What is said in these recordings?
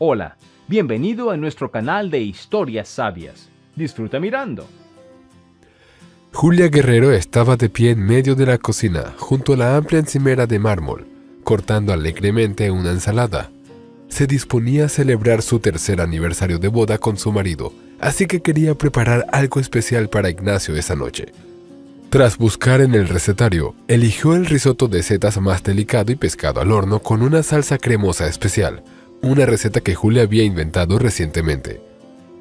Hola, bienvenido a nuestro canal de historias sabias. Disfruta mirando. Julia Guerrero estaba de pie en medio de la cocina, junto a la amplia encimera de mármol, cortando alegremente una ensalada. Se disponía a celebrar su tercer aniversario de boda con su marido, así que quería preparar algo especial para Ignacio esa noche. Tras buscar en el recetario, eligió el risotto de setas más delicado y pescado al horno con una salsa cremosa especial, una receta que Julia había inventado recientemente.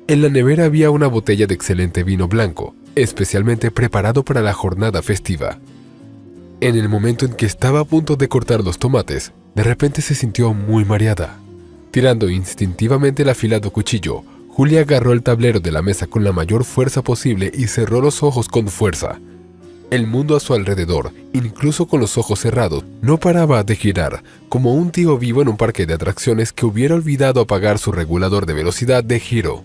En la nevera había una botella de excelente vino blanco, especialmente preparado para la jornada festiva. En el momento en que estaba a punto de cortar los tomates, de repente se sintió muy mareada. Tirando instintivamente el afilado cuchillo, Julia agarró el tablero de la mesa con la mayor fuerza posible y cerró los ojos con fuerza. El mundo a su alrededor, incluso con los ojos cerrados, no paraba de girar, como un tío vivo en un parque de atracciones que hubiera olvidado apagar su regulador de velocidad de giro.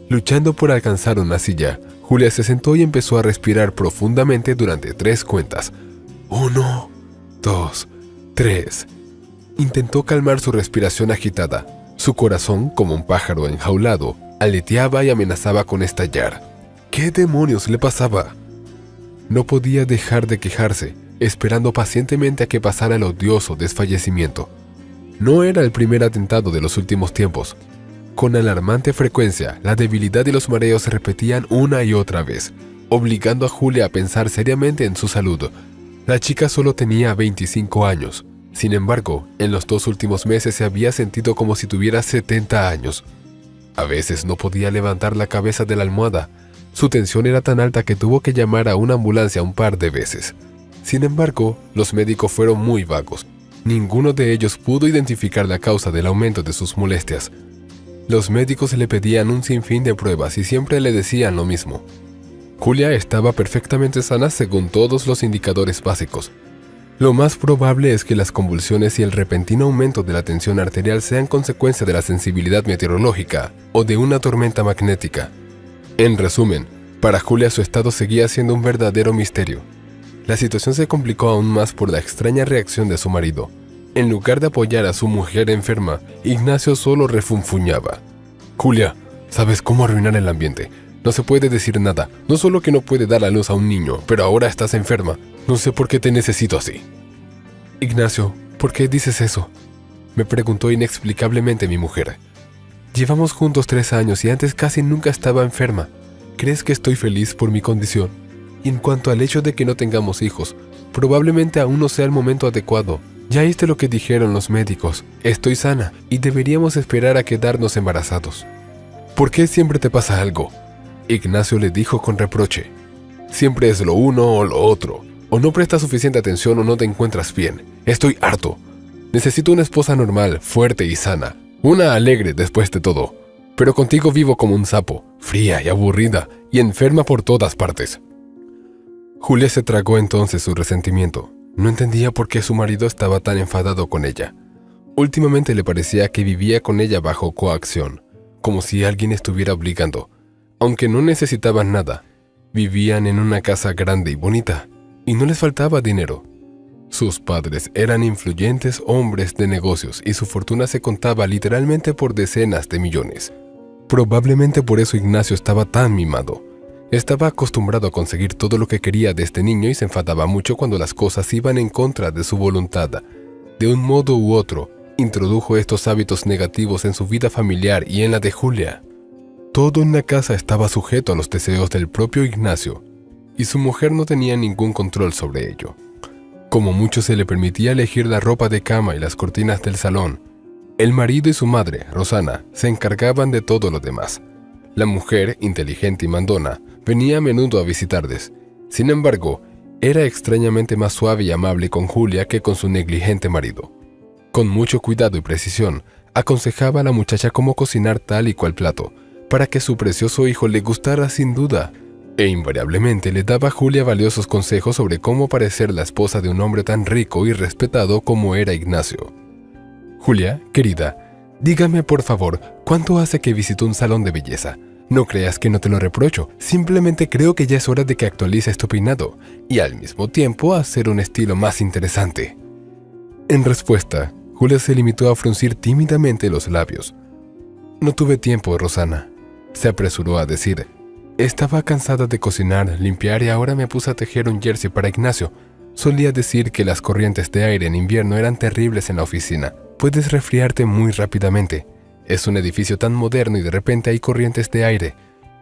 Luchando por alcanzar una silla, Julia se sentó y empezó a respirar profundamente durante 3 cuentas. 1, 2, 3. Intentó calmar su respiración agitada. Su corazón, como un pájaro enjaulado, aleteaba y amenazaba con estallar. ¿Qué demonios le pasaba? No podía dejar de quejarse, esperando pacientemente a que pasara el odioso desfallecimiento. No era el primer atentado de los últimos tiempos. Con alarmante frecuencia, la debilidad y los mareos se repetían una y otra vez, obligando a Julia a pensar seriamente en su salud. La chica solo tenía 25 años. Sin embargo, en los 2 últimos meses se había sentido como si tuviera 70 años. A veces no podía levantar la cabeza de la almohada. Su tensión era tan alta que tuvo que llamar a una ambulancia un par de veces. Sin embargo, los médicos fueron muy vagos. Ninguno de ellos pudo identificar la causa del aumento de sus molestias. Los médicos le pedían un sinfín de pruebas y siempre le decían lo mismo. Julia estaba perfectamente sana según todos los indicadores básicos. Lo más probable es que las convulsiones y el repentino aumento de la tensión arterial sean consecuencia de la sensibilidad meteorológica o de una tormenta magnética. En resumen, para Julia su estado seguía siendo un verdadero misterio. La situación se complicó aún más por la extraña reacción de su marido. En lugar de apoyar a su mujer enferma, Ignacio solo refunfuñaba. «Julia, ¿sabes cómo arruinar el ambiente? No se puede decir nada. No solo que no puede dar a luz a un niño, pero ahora estás enferma. No sé por qué te necesito así». «Ignacio, ¿por qué dices eso?», me preguntó inexplicablemente mi mujer. «Llevamos juntos 3 años y antes casi nunca estaba enferma. ¿Crees que estoy feliz por mi condición? Y en cuanto al hecho de que no tengamos hijos, probablemente aún no sea el momento adecuado. Ya viste lo que dijeron los médicos. Estoy sana y deberíamos esperar a quedarnos embarazados». «¿Por qué siempre te pasa algo?», Ignacio le dijo con reproche. «Siempre es lo uno o lo otro. O no prestas suficiente atención o no te encuentras bien. Estoy harto. Necesito una esposa normal, fuerte y sana. Una alegre después de todo. Pero contigo vivo como un sapo, fría y aburrida, y enferma por todas partes». Julia se tragó entonces su resentimiento. No entendía por qué su marido estaba tan enfadado con ella. Últimamente le parecía que vivía con ella bajo coacción, como si alguien estuviera obligando. Aunque no necesitaban nada, vivían en una casa grande y bonita, y no les faltaba dinero. Sus padres eran influyentes hombres de negocios y su fortuna se contaba literalmente por decenas de millones. Probablemente por eso Ignacio estaba tan mimado. Estaba acostumbrado a conseguir todo lo que quería desde niño y se enfadaba mucho cuando las cosas iban en contra de su voluntad. De un modo u otro, introdujo estos hábitos negativos en su vida familiar y en la de Julia. Todo en la casa estaba sujeto a los deseos del propio Ignacio, y su mujer no tenía ningún control sobre ello. Como mucho se le permitía elegir la ropa de cama y las cortinas del salón, el marido y su madre, Rosana, se encargaban de todo lo demás. La mujer, inteligente y mandona, venía a menudo a visitarles. Sin embargo, era extrañamente más suave y amable con Julia que con su negligente marido. Con mucho cuidado y precisión, aconsejaba a la muchacha cómo cocinar tal y cual plato, para que su precioso hijo le gustara sin duda, e invariablemente le daba a Julia valiosos consejos sobre cómo parecer la esposa de un hombre tan rico y respetado como era Ignacio. «Julia, querida, dígame por favor, ¿cuánto hace que visitó un salón de belleza? No creas que no te lo reprocho, simplemente creo que ya es hora de que actualices tu peinado, y al mismo tiempo hacer un estilo más interesante». En respuesta, Julia se limitó a fruncir tímidamente los labios. No tuve tiempo, Rosana, se apresuró a decir. Estaba cansada de cocinar, limpiar y ahora me puse a tejer un jersey para Ignacio. Solía decir que las corrientes de aire en invierno eran terribles en la oficina. Puedes resfriarte muy rápidamente. Es un edificio tan moderno y de repente hay corrientes de aire.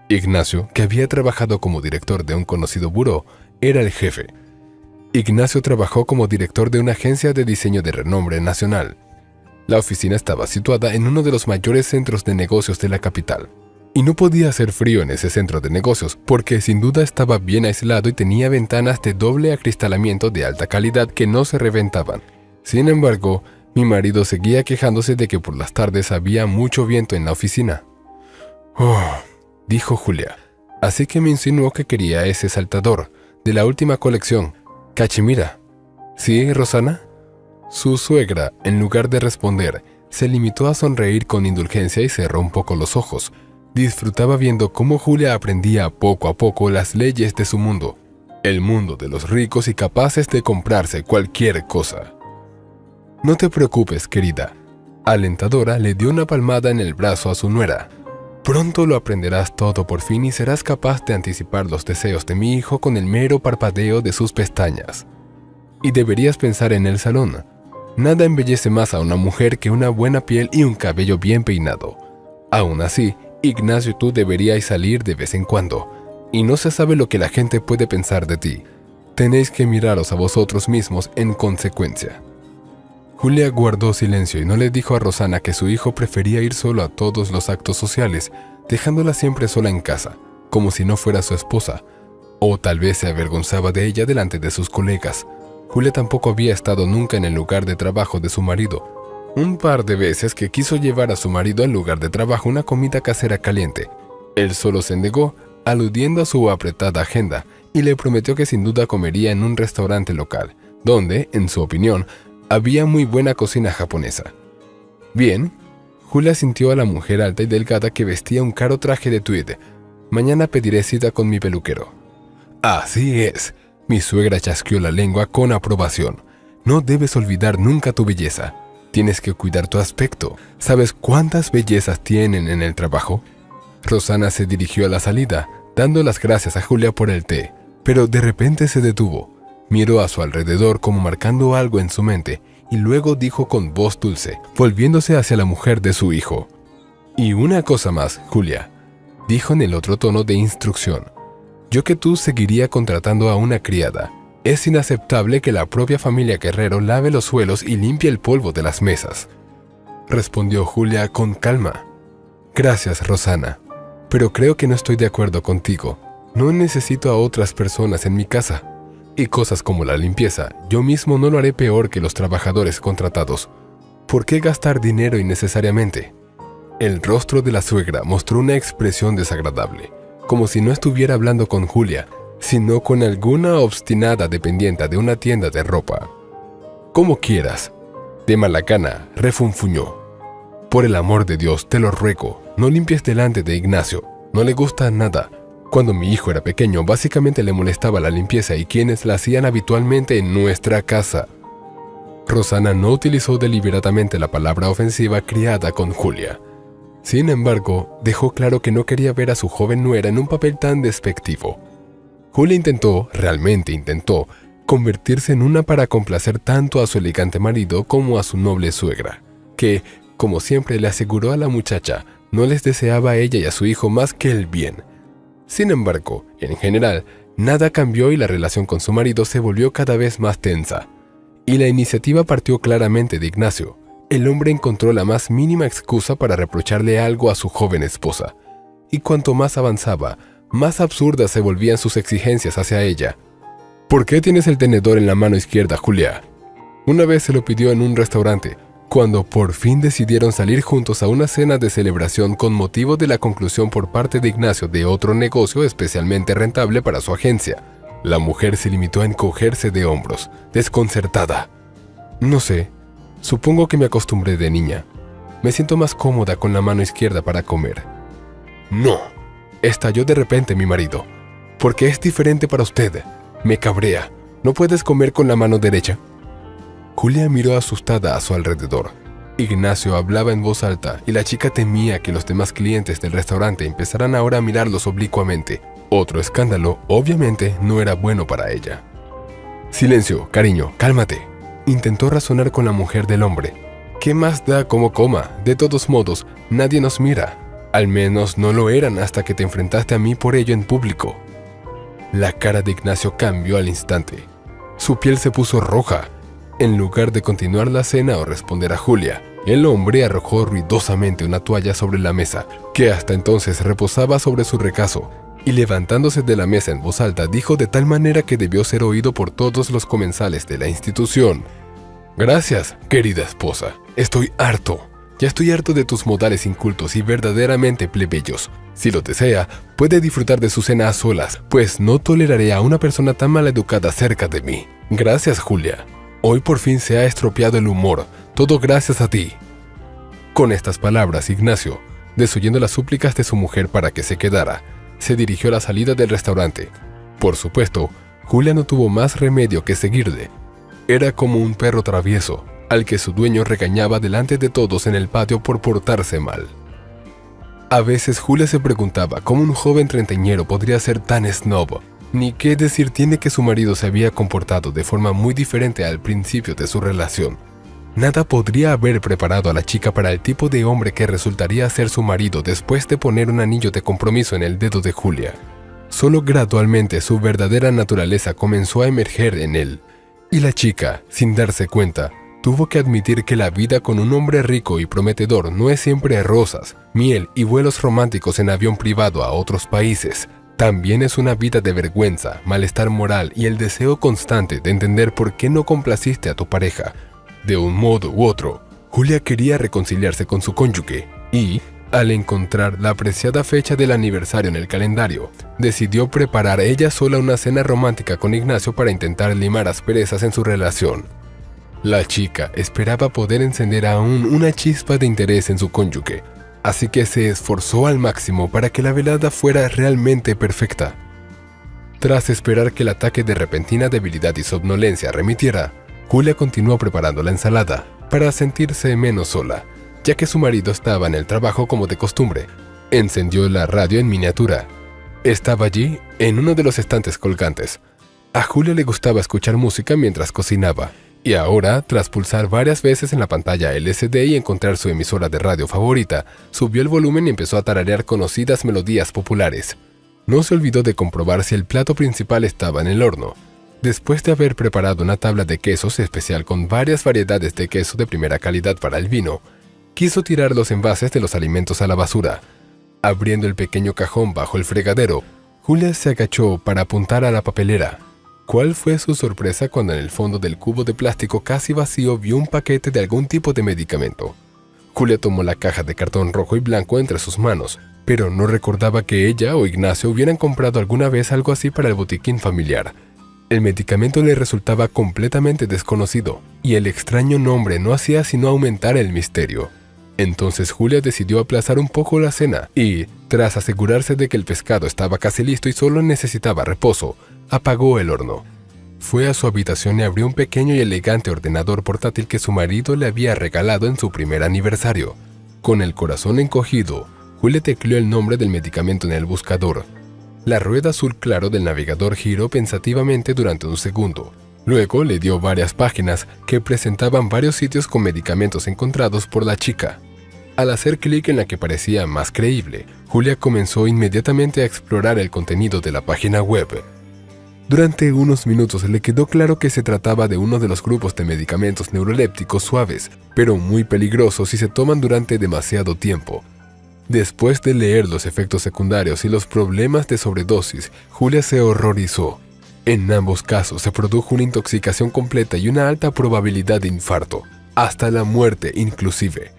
Ignacio, que había trabajado como director de un conocido buró, era el jefe. Ignacio trabajó como director de una agencia de diseño de renombre nacional. La oficina estaba situada en uno de los mayores centros de negocios de la capital. Y no podía hacer frío en ese centro de negocios, porque sin duda estaba bien aislado y tenía ventanas de doble acristalamiento de alta calidad que no se reventaban. Sin embargo, mi marido seguía quejándose de que por las tardes había mucho viento en la oficina. «Oh», dijo Julia. Así que me insinuó que quería ese saltador, de la última colección, cachemira. ¿Sí, Rosana? Su suegra, en lugar de responder, se limitó a sonreír con indulgencia y cerró un poco los ojos. Disfrutaba viendo cómo Julia aprendía poco a poco las leyes de su mundo, el mundo de los ricos y capaces de comprarse cualquier cosa. «No te preocupes, querida», alentadora le dio una palmada en el brazo a su nuera. «Pronto lo aprenderás todo por fin y serás capaz de anticipar los deseos de mi hijo con el mero parpadeo de sus pestañas. Y deberías pensar en el salón. Nada embellece más a una mujer que una buena piel y un cabello bien peinado. Aún así, Ignacio y tú deberíais salir de vez en cuando, y no se sabe lo que la gente puede pensar de ti. Tenéis que miraros a vosotros mismos en consecuencia». Julia guardó silencio y no le dijo a Rosana que su hijo prefería ir solo a todos los actos sociales, dejándola siempre sola en casa, como si no fuera su esposa, o tal vez se avergonzaba de ella delante de sus colegas. Julia tampoco había estado nunca en el lugar de trabajo de su marido. Un par de veces que quiso llevar a su marido al lugar de trabajo una comida casera caliente. Él solo se negó, aludiendo a su apretada agenda, y le prometió que sin duda comería en un restaurante local, donde, en su opinión, había muy buena cocina japonesa. Bien, Julia sintió a la mujer alta y delgada que vestía un caro traje de tweed. «Mañana pediré cita con mi peluquero». «Así es», mi suegra chasqueó la lengua con aprobación. «No debes olvidar nunca tu belleza. Tienes que cuidar tu aspecto. ¿Sabes cuántas bellezas tienen en el trabajo?». Rosana se dirigió a la salida, dando las gracias a Julia por el té, pero de repente se detuvo. Miró a su alrededor como marcando algo en su mente, y luego dijo con voz dulce, volviéndose hacia la mujer de su hijo. «Y una cosa más, Julia», dijo en el otro tono de instrucción. «Yo que tú seguiría contratando a una criada. Es inaceptable que la propia familia Guerrero lave los suelos y limpie el polvo de las mesas». Respondió Julia con calma. «Gracias, Rosana, pero creo que no estoy de acuerdo contigo. No necesito a otras personas en mi casa. Y cosas como la limpieza, yo mismo no lo haré peor que los trabajadores contratados. ¿Por qué gastar dinero innecesariamente?». El rostro de la suegra mostró una expresión desagradable, como si no estuviera hablando con Julia, sino con alguna obstinada dependiente de una tienda de ropa. «Como quieras», de mala gana, refunfuñó. «Por el amor de Dios, te lo ruego, no limpies delante de Ignacio, no le gusta nada. Cuando mi hijo era pequeño, básicamente le molestaba la limpieza y quienes la hacían habitualmente en nuestra casa». Rosana no utilizó deliberadamente la palabra ofensiva criada con Julia. Sin embargo, dejó claro que no quería ver a su joven nuera en un papel tan despectivo. Julia realmente intentó, convertirse en una para complacer tanto a su elegante marido como a su noble suegra, que, como siempre le aseguró a la muchacha, no les deseaba a ella y a su hijo más que el bien. Sin embargo, en general, nada cambió y la relación con su marido se volvió cada vez más tensa. Y la iniciativa partió claramente de Ignacio. El hombre encontró la más mínima excusa para reprocharle algo a su joven esposa. Y cuanto más avanzaba, más absurdas se volvían sus exigencias hacia ella. «¿Por qué tienes el tenedor en la mano izquierda, Julia?». Una vez se lo pidió en un restaurante, cuando por fin decidieron salir juntos a una cena de celebración con motivo de la conclusión por parte de Ignacio de otro negocio especialmente rentable para su agencia. La mujer se limitó a encogerse de hombros, desconcertada. «No sé, supongo que me acostumbré de niña. Me siento más cómoda con la mano izquierda para comer». «No», estalló de repente mi marido. «¿Por qué es diferente para usted? Me cabrea. ¿No puedes comer con la mano derecha?». Julia miró asustada a su alrededor. Ignacio hablaba en voz alta y la chica temía que los demás clientes del restaurante empezaran ahora a mirarlos oblicuamente. Otro escándalo, obviamente, no era bueno para ella. «Silencio, cariño, cálmate», intentó razonar con la mujer del hombre. «¿Qué más da cómo coma? De todos modos, nadie nos mira. Al menos no lo eran hasta que te enfrentaste a mí por ello en público». La cara de Ignacio cambió al instante. Su piel se puso roja. En lugar de continuar la cena o responder a Julia, el hombre arrojó ruidosamente una toalla sobre la mesa, que hasta entonces reposaba sobre su regazo, y levantándose de la mesa en voz alta dijo de tal manera que debió ser oído por todos los comensales de la institución: «Gracias, querida esposa. Estoy harto. Ya estoy harto de tus modales incultos y verdaderamente plebeyos. Si lo desea, puede disfrutar de su cena a solas, pues no toleraré a una persona tan maleducada cerca de mí. Gracias, Julia. Hoy por fin se ha estropeado el humor, todo gracias a ti». Con estas palabras, Ignacio, desoyendo las súplicas de su mujer para que se quedara, se dirigió a la salida del restaurante. Por supuesto, Julia no tuvo más remedio que seguirle. Era como un perro travieso, al que su dueño regañaba delante de todos en el patio por portarse mal. A veces Julia se preguntaba cómo un joven treintañero podría ser tan snob, ni qué decir tiene que su marido se había comportado de forma muy diferente al principio de su relación. Nada podría haber preparado a la chica para el tipo de hombre que resultaría ser su marido después de poner un anillo de compromiso en el dedo de Julia. Solo gradualmente su verdadera naturaleza comenzó a emerger en él, y la chica, sin darse cuenta, tuvo que admitir que la vida con un hombre rico y prometedor no es siempre rosas, miel y vuelos románticos en avión privado a otros países. También es una vida de vergüenza, malestar moral y el deseo constante de entender por qué no complaciste a tu pareja. De un modo u otro, Julia quería reconciliarse con su cónyuge y, al encontrar la apreciada fecha del aniversario en el calendario, decidió preparar ella sola una cena romántica con Ignacio para intentar limar asperezas en su relación. La chica esperaba poder encender aún una chispa de interés en su cónyuge, así que se esforzó al máximo para que la velada fuera realmente perfecta. Tras esperar que el ataque de repentina debilidad y somnolencia remitiera, Julia continuó preparando la ensalada para sentirse menos sola, ya que su marido estaba en el trabajo como de costumbre. Encendió la radio en miniatura. Estaba allí, en uno de los estantes colgantes. A Julia le gustaba escuchar música mientras cocinaba, y ahora, tras pulsar varias veces en la pantalla LCD y encontrar su emisora de radio favorita, subió el volumen y empezó a tararear conocidas melodías populares. No se olvidó de comprobar si el plato principal estaba en el horno. Después de haber preparado una tabla de quesos especial con varias variedades de queso de primera calidad para el vino, quiso tirar los envases de los alimentos a la basura. Abriendo el pequeño cajón bajo el fregadero, Julia se agachó para apuntar a la papelera. ¿Cuál fue su sorpresa cuando en el fondo del cubo de plástico casi vacío vio un paquete de algún tipo de medicamento? Julia tomó la caja de cartón rojo y blanco entre sus manos, pero no recordaba que ella o Ignacio hubieran comprado alguna vez algo así para el botiquín familiar. El medicamento le resultaba completamente desconocido, y el extraño nombre no hacía sino aumentar el misterio. Entonces Julia decidió aplazar un poco la cena y, tras asegurarse de que el pescado estaba casi listo y solo necesitaba reposo, apagó el horno. Fue a su habitación y abrió un pequeño y elegante ordenador portátil que su marido le había regalado en su primer aniversario. Con el corazón encogido, Julia tecleó el nombre del medicamento en el buscador. La rueda azul claro del navegador giró pensativamente durante un segundo. Luego le dio varias páginas que presentaban varios sitios con medicamentos encontrados por la chica. Al hacer clic en la que parecía más creíble, Julia comenzó inmediatamente a explorar el contenido de la página web. Durante unos minutos le quedó claro que se trataba de uno de los grupos de medicamentos neurolépticos suaves, pero muy peligrosos si se toman durante demasiado tiempo. Después de leer los efectos secundarios y los problemas de sobredosis, Julia se horrorizó. En ambos casos se produjo una intoxicación completa y una alta probabilidad de infarto, hasta la muerte inclusive.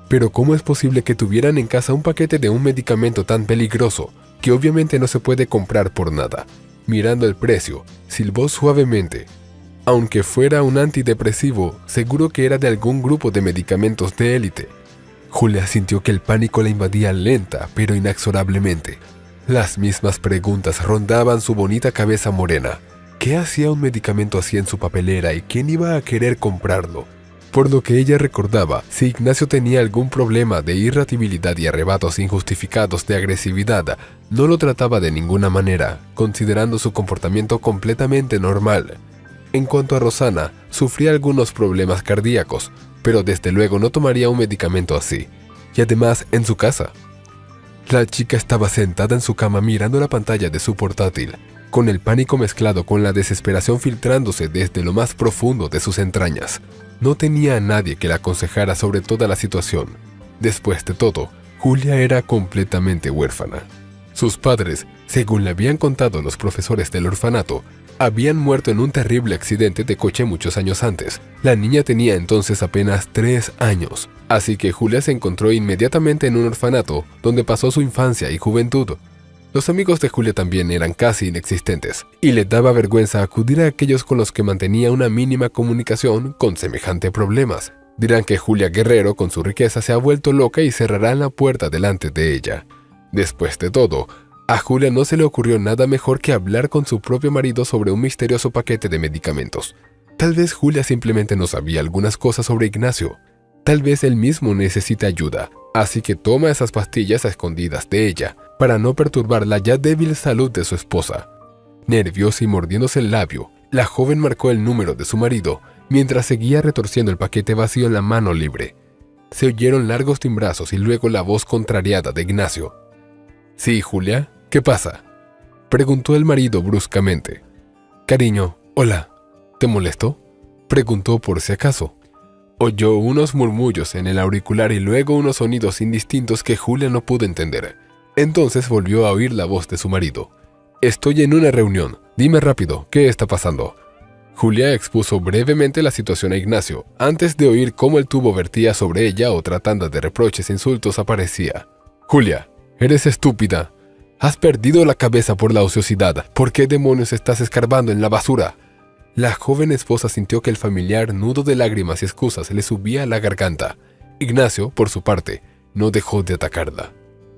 Pero ¿cómo es posible que tuvieran en casa un paquete de un medicamento tan peligroso, que obviamente no se puede comprar por nada? Mirando el precio, silbó suavemente. Aunque fuera un antidepresivo, seguro que era de algún grupo de medicamentos de élite. Julia sintió que el pánico la invadía lenta, pero inexorablemente. Las mismas preguntas rondaban su bonita cabeza morena. ¿Qué hacía un medicamento así en su papelera y quién iba a querer comprarlo? por lo que ella recordaba, si Ignacio tenía algún problema de irritabilidad y arrebatos injustificados de agresividad, no lo trataba de ninguna manera, considerando su comportamiento completamente normal. En cuanto a Rosana, sufría algunos problemas cardíacos, pero desde luego no tomaría un medicamento así, y además en su casa. La chica estaba sentada en su cama mirando la pantalla de su portátil, con el pánico mezclado con la desesperación filtrándose desde lo más profundo de sus entrañas. No tenía a nadie que la aconsejara sobre toda la situación. Después de todo, Julia era completamente huérfana. Sus padres, según le habían contado los profesores del orfanato, habían muerto en un terrible accidente de coche muchos años antes. La niña tenía entonces apenas 3 años, así que Julia se encontró inmediatamente en un orfanato donde pasó su infancia y juventud. Los amigos de Julia también eran casi inexistentes, y le daba vergüenza acudir a aquellos con los que mantenía una mínima comunicación con semejante problemas. Dirán que Julia Guerrero, con su riqueza, se ha vuelto loca y cerrarán la puerta delante de ella. Después de todo, a Julia no se le ocurrió nada mejor que hablar con su propio marido sobre un misterioso paquete de medicamentos. Tal vez Julia simplemente no sabía algunas cosas sobre Ignacio. Tal vez él mismo necesita ayuda, así que toma esas pastillas a escondidas de ella, para no perturbar la ya débil salud de su esposa. Nerviosa y mordiéndose el labio, la joven marcó el número de su marido, mientras seguía retorciendo el paquete vacío en la mano libre. Se oyeron largos timbrazos y luego la voz contrariada de Ignacio. «Sí, Julia, ¿qué pasa?», preguntó el marido bruscamente. «Cariño, hola, ¿te molesto?», preguntó por si acaso. Oyó unos murmullos en el auricular y luego unos sonidos indistintos que Julia no pudo entender. Entonces volvió a oír la voz de su marido. «Estoy en una reunión. Dime rápido, ¿qué está pasando?». Julia expuso brevemente la situación a Ignacio, antes de oír cómo el tubo vertía sobre ella otra tanda de reproches e insultos aparecía. «Julia, eres estúpida. Has perdido la cabeza por la ociosidad. ¿Por qué demonios estás escarbando en la basura?». La joven esposa sintió que el familiar nudo de lágrimas y excusas le subía a la garganta. Ignacio, por su parte, no dejó de atacarla.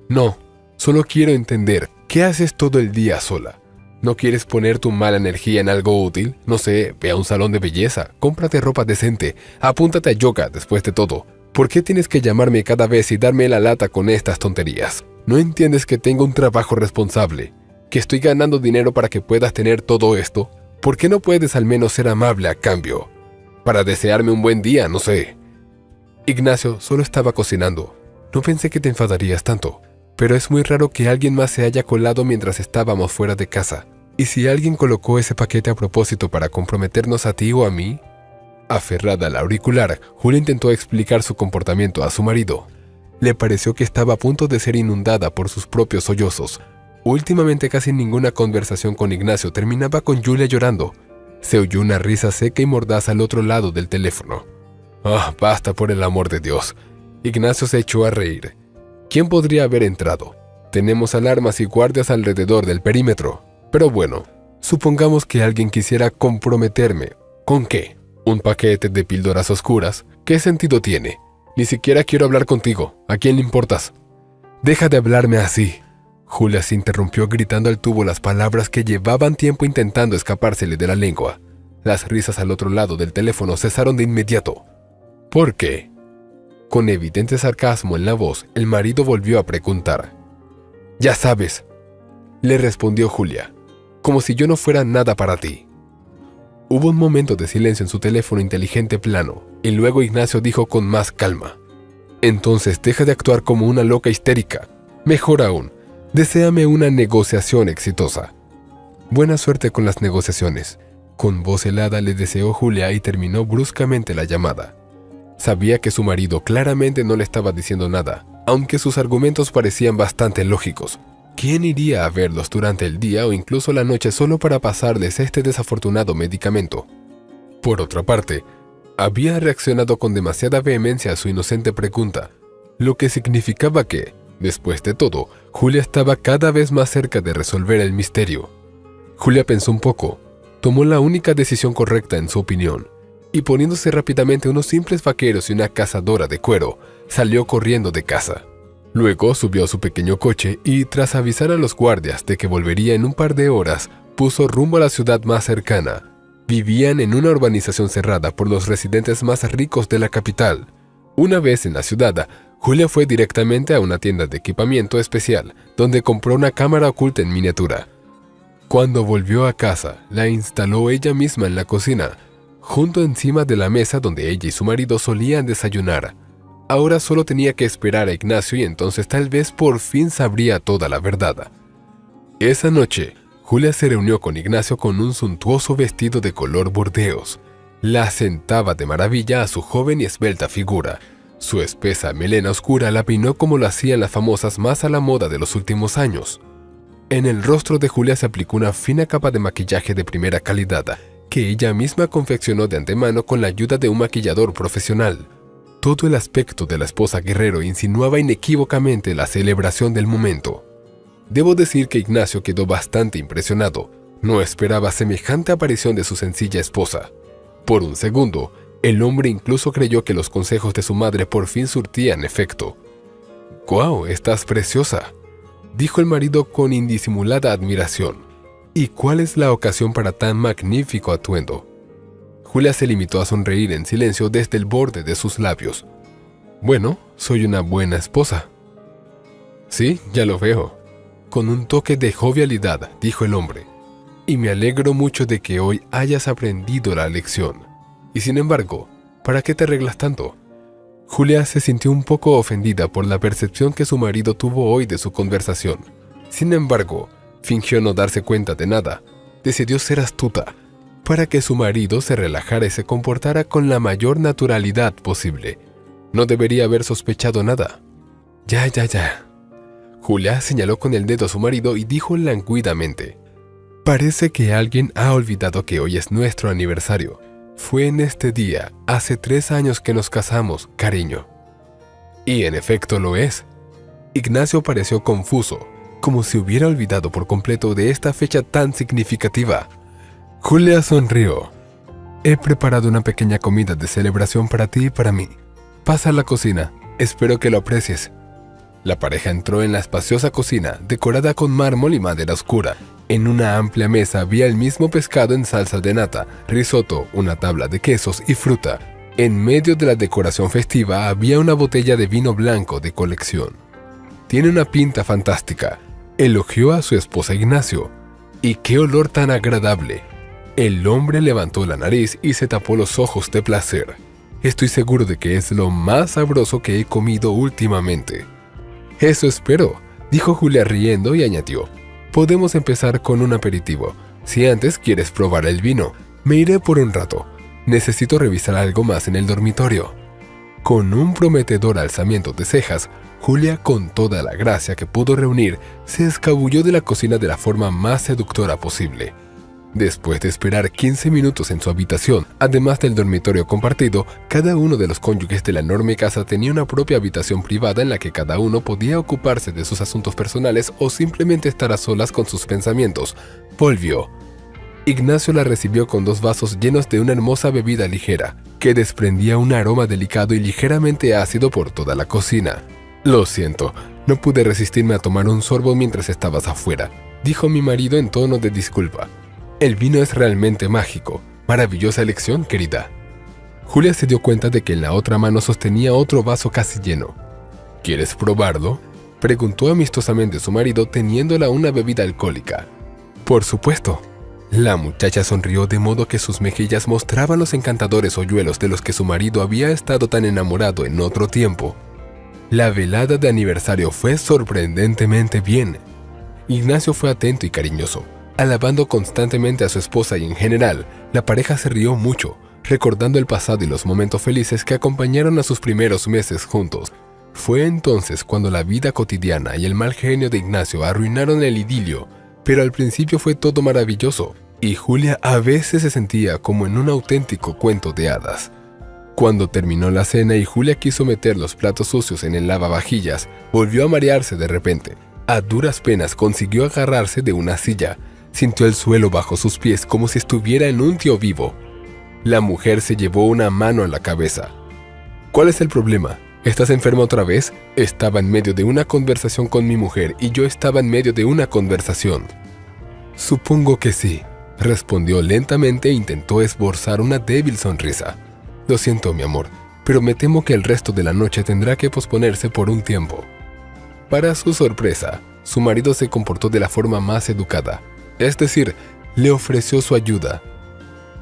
«No, solo quiero entender, ¿qué haces todo el día sola? ¿No quieres poner tu mala energía en algo útil? No sé, ve a un salón de belleza, cómprate ropa decente, apúntate a yoga después de todo. ¿Por qué tienes que llamarme cada vez y darme la lata con estas tonterías? ¿No entiendes que tengo un trabajo responsable? ¿Que estoy ganando dinero para que puedas tener todo esto? ¿Por qué no puedes al menos ser amable a cambio? Para desearme un buen día, no sé». Ignacio solo estaba cocinando. «No pensé que te enfadarías tanto, pero es muy raro que alguien más se haya colado mientras estábamos fuera de casa. ¿Y si alguien colocó ese paquete a propósito para comprometernos a ti o a mí?». Aferrada al auricular, Julia intentó explicar su comportamiento a su marido. Le pareció que estaba a punto de ser inundada por sus propios sollozos. Últimamente casi ninguna conversación con Ignacio terminaba con Julia llorando. Se oyó una risa seca y mordaz al otro lado del teléfono. «Ah, basta por el amor de Dios». Ignacio se echó a reír. «¿Quién podría haber entrado? Tenemos alarmas y guardias alrededor del perímetro. Pero bueno, supongamos que alguien quisiera comprometerme. ¿Con qué? ¿Un paquete de píldoras oscuras? ¿Qué sentido tiene? Ni siquiera quiero hablar contigo. ¿A quién le importas?». «Deja de hablarme así». Julia se interrumpió gritando al tubo las palabras que llevaban tiempo intentando escapársele de la lengua. Las risas al otro lado del teléfono cesaron de inmediato. «¿Por qué?». Con evidente sarcasmo en la voz, el marido volvió a preguntar. «Ya sabes», le respondió Julia, «como si yo no fuera nada para ti». Hubo un momento de silencio en su teléfono inteligente plano, y luego Ignacio dijo con más calma. «Entonces deja de actuar como una loca histérica. Mejor aún, deséame una negociación exitosa». «Buena suerte con las negociaciones», con voz helada le deseó Julia y terminó bruscamente la llamada. Sabía que su marido claramente no le estaba diciendo nada, aunque sus argumentos parecían bastante lógicos. ¿Quién iría a verlos durante el día o incluso la noche solo para pasarles este desafortunado medicamento? Por otra parte, había reaccionado con demasiada vehemencia a su inocente pregunta, lo que significaba que, después de todo, Julia estaba cada vez más cerca de resolver el misterio. Julia pensó un poco, tomó la única decisión correcta en su opinión, y poniéndose rápidamente unos simples vaqueros y una cazadora de cuero, salió corriendo de casa. Luego subió a su pequeño coche y, tras avisar a los guardias de que volvería en un par de horas, puso rumbo a la ciudad más cercana. Vivían en una urbanización cerrada por los residentes más ricos de la capital. Una vez en la ciudad, Julia fue directamente a una tienda de equipamiento especial, donde compró una cámara oculta en miniatura. Cuando volvió a casa, la instaló ella misma en la cocina, junto encima de la mesa donde ella y su marido solían desayunar. Ahora solo tenía que esperar a Ignacio y entonces tal vez por fin sabría toda la verdad. Esa noche, Julia se reunió con Ignacio con un suntuoso vestido de color burdeos. La sentaba de maravilla a su joven y esbelta figura. Su espesa melena oscura la peinó como lo hacían las famosas más a la moda de los últimos años. En el rostro de Julia se aplicó una fina capa de maquillaje de primera calidad, que ella misma confeccionó de antemano con la ayuda de un maquillador profesional. Todo el aspecto de la esposa Guerrero insinuaba inequívocamente la celebración del momento. Debo decir que Ignacio quedó bastante impresionado. No esperaba semejante aparición de su sencilla esposa. Por un segundo, el hombre incluso creyó que los consejos de su madre por fin surtían efecto. «¡Guau, estás preciosa!», dijo el marido con indisimulada admiración. «¿Y cuál es la ocasión para tan magnífico atuendo?». Julia se limitó a sonreír en silencio desde el borde de sus labios. «Bueno, soy una buena esposa». «Sí, ya lo veo», con un toque de jovialidad, dijo el hombre. «Y me alegro mucho de que hoy hayas aprendido la lección. Y sin embargo, ¿para qué te arreglas tanto?». Julia se sintió un poco ofendida por la percepción que su marido tuvo hoy de su conversación. Sin embargo, fingió no darse cuenta de nada. Decidió ser astuta, para que su marido se relajara y se comportara con la mayor naturalidad posible. No debería haber sospechado nada. «Ya. Julia señaló con el dedo a su marido y dijo languidamente: «Parece que alguien ha olvidado que hoy es nuestro aniversario. Fue en este día, hace 3 años que nos casamos, cariño». Y en efecto lo es. Ignacio pareció confuso, como si hubiera olvidado por completo de esta fecha tan significativa. Julia sonrió. «He preparado una pequeña comida de celebración para ti y para mí. Pasa a la cocina, espero que lo aprecies». La pareja entró en la espaciosa cocina, decorada con mármol y madera oscura. En una amplia mesa había el mismo pescado en salsa de nata, risotto, una tabla de quesos y fruta. En medio de la decoración festiva había una botella de vino blanco de colección. «Tiene una pinta fantástica», elogió a su esposa Ignacio. «Y qué olor tan agradable». El hombre levantó la nariz y se tapó los ojos de placer. «Estoy seguro de que es lo más sabroso que he comido últimamente». «Eso espero», dijo Julia riendo y añadió: «Podemos empezar con un aperitivo. Si antes quieres probar el vino, me iré por un rato. Necesito revisar algo más en el dormitorio». Con un prometedor alzamiento de cejas, Julia, con toda la gracia que pudo reunir, se escabulló de la cocina de la forma más seductora posible. Después de esperar 15 minutos en su habitación, además del dormitorio compartido, cada uno de los cónyuges de la enorme casa tenía una propia habitación privada en la que cada uno podía ocuparse de sus asuntos personales o simplemente estar a solas con sus pensamientos. Volvió. Ignacio la recibió con 2 vasos llenos de una hermosa bebida ligera, que desprendía un aroma delicado y ligeramente ácido por toda la cocina. «Lo siento, no pude resistirme a tomar un sorbo mientras estabas afuera», dijo mi marido en tono de disculpa. «El vino es realmente mágico. Maravillosa elección, querida». Julia se dio cuenta de que en la otra mano sostenía otro vaso casi lleno. «¿Quieres probarlo?», preguntó amistosamente su marido teniéndola una bebida alcohólica. «Por supuesto». La muchacha sonrió de modo que sus mejillas mostraban los encantadores hoyuelos de los que su marido había estado tan enamorado en otro tiempo. La velada de aniversario fue sorprendentemente bien. Ignacio fue atento y cariñoso, alabando constantemente a su esposa y en general, la pareja se rió mucho, recordando el pasado y los momentos felices que acompañaron a sus primeros meses juntos. Fue entonces cuando la vida cotidiana y el mal genio de Ignacio arruinaron el idilio, pero al principio fue todo maravilloso, y Julia a veces se sentía como en un auténtico cuento de hadas. Cuando terminó la cena y Julia quiso meter los platos sucios en el lavavajillas, volvió a marearse de repente. A duras penas consiguió agarrarse de una silla. Sintió el suelo bajo sus pies como si estuviera en un tío vivo. La mujer se llevó una mano a la cabeza. «¿Cuál es el problema? ¿Estás enferma otra vez?». Estaba en medio de una conversación con mi mujer y yo estaba en medio de una conversación. «Supongo que sí». respondió lentamente e intentó esbozar una débil sonrisa. Lo siento, mi amor, pero me temo que el resto de la noche tendrá que posponerse por un tiempo. Para su sorpresa, su marido se comportó de la forma más educada, es decir, le ofreció su ayuda.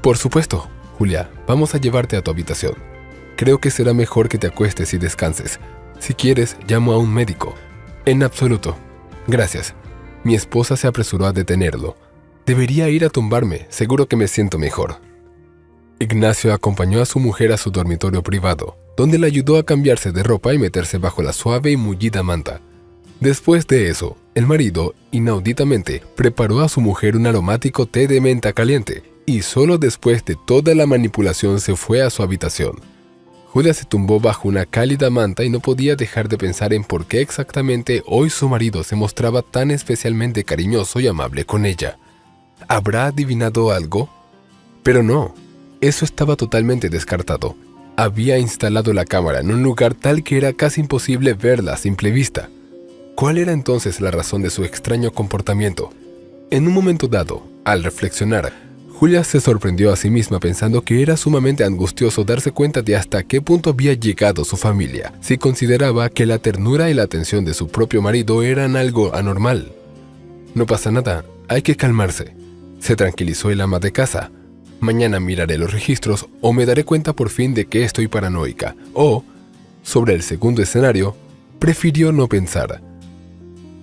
Por supuesto, Julia, vamos a llevarte a tu habitación. Creo que será mejor que te acuestes y descanses. Si quieres, llamo a un médico. En absoluto. Gracias. Mi esposa se apresuró a detenerlo. Debería ir a tumbarme, seguro que me siento mejor. Ignacio acompañó a su mujer a su dormitorio privado, donde le ayudó a cambiarse de ropa y meterse bajo la suave y mullida manta. Después de eso, el marido, inauditamente, preparó a su mujer un aromático té de menta caliente, y solo después de toda la manipulación se fue a su habitación. Julia se tumbó bajo una cálida manta y no podía dejar de pensar en por qué exactamente hoy su marido se mostraba tan especialmente cariñoso y amable con ella. ¿Habrá adivinado algo? Pero no, eso estaba totalmente descartado. Había instalado la cámara en un lugar tal que era casi imposible verla a simple vista. ¿Cuál era entonces la razón de su extraño comportamiento? En un momento dado, al reflexionar, Julia se sorprendió a sí misma pensando que era sumamente angustioso darse cuenta de hasta qué punto había llegado su familia, si consideraba que la ternura y la atención de su propio marido eran algo anormal. No pasa nada, hay que calmarse, se tranquilizó el ama de casa. Mañana miraré los registros o me daré cuenta por fin de que estoy paranoica. O, sobre el segundo escenario, prefirió no pensar.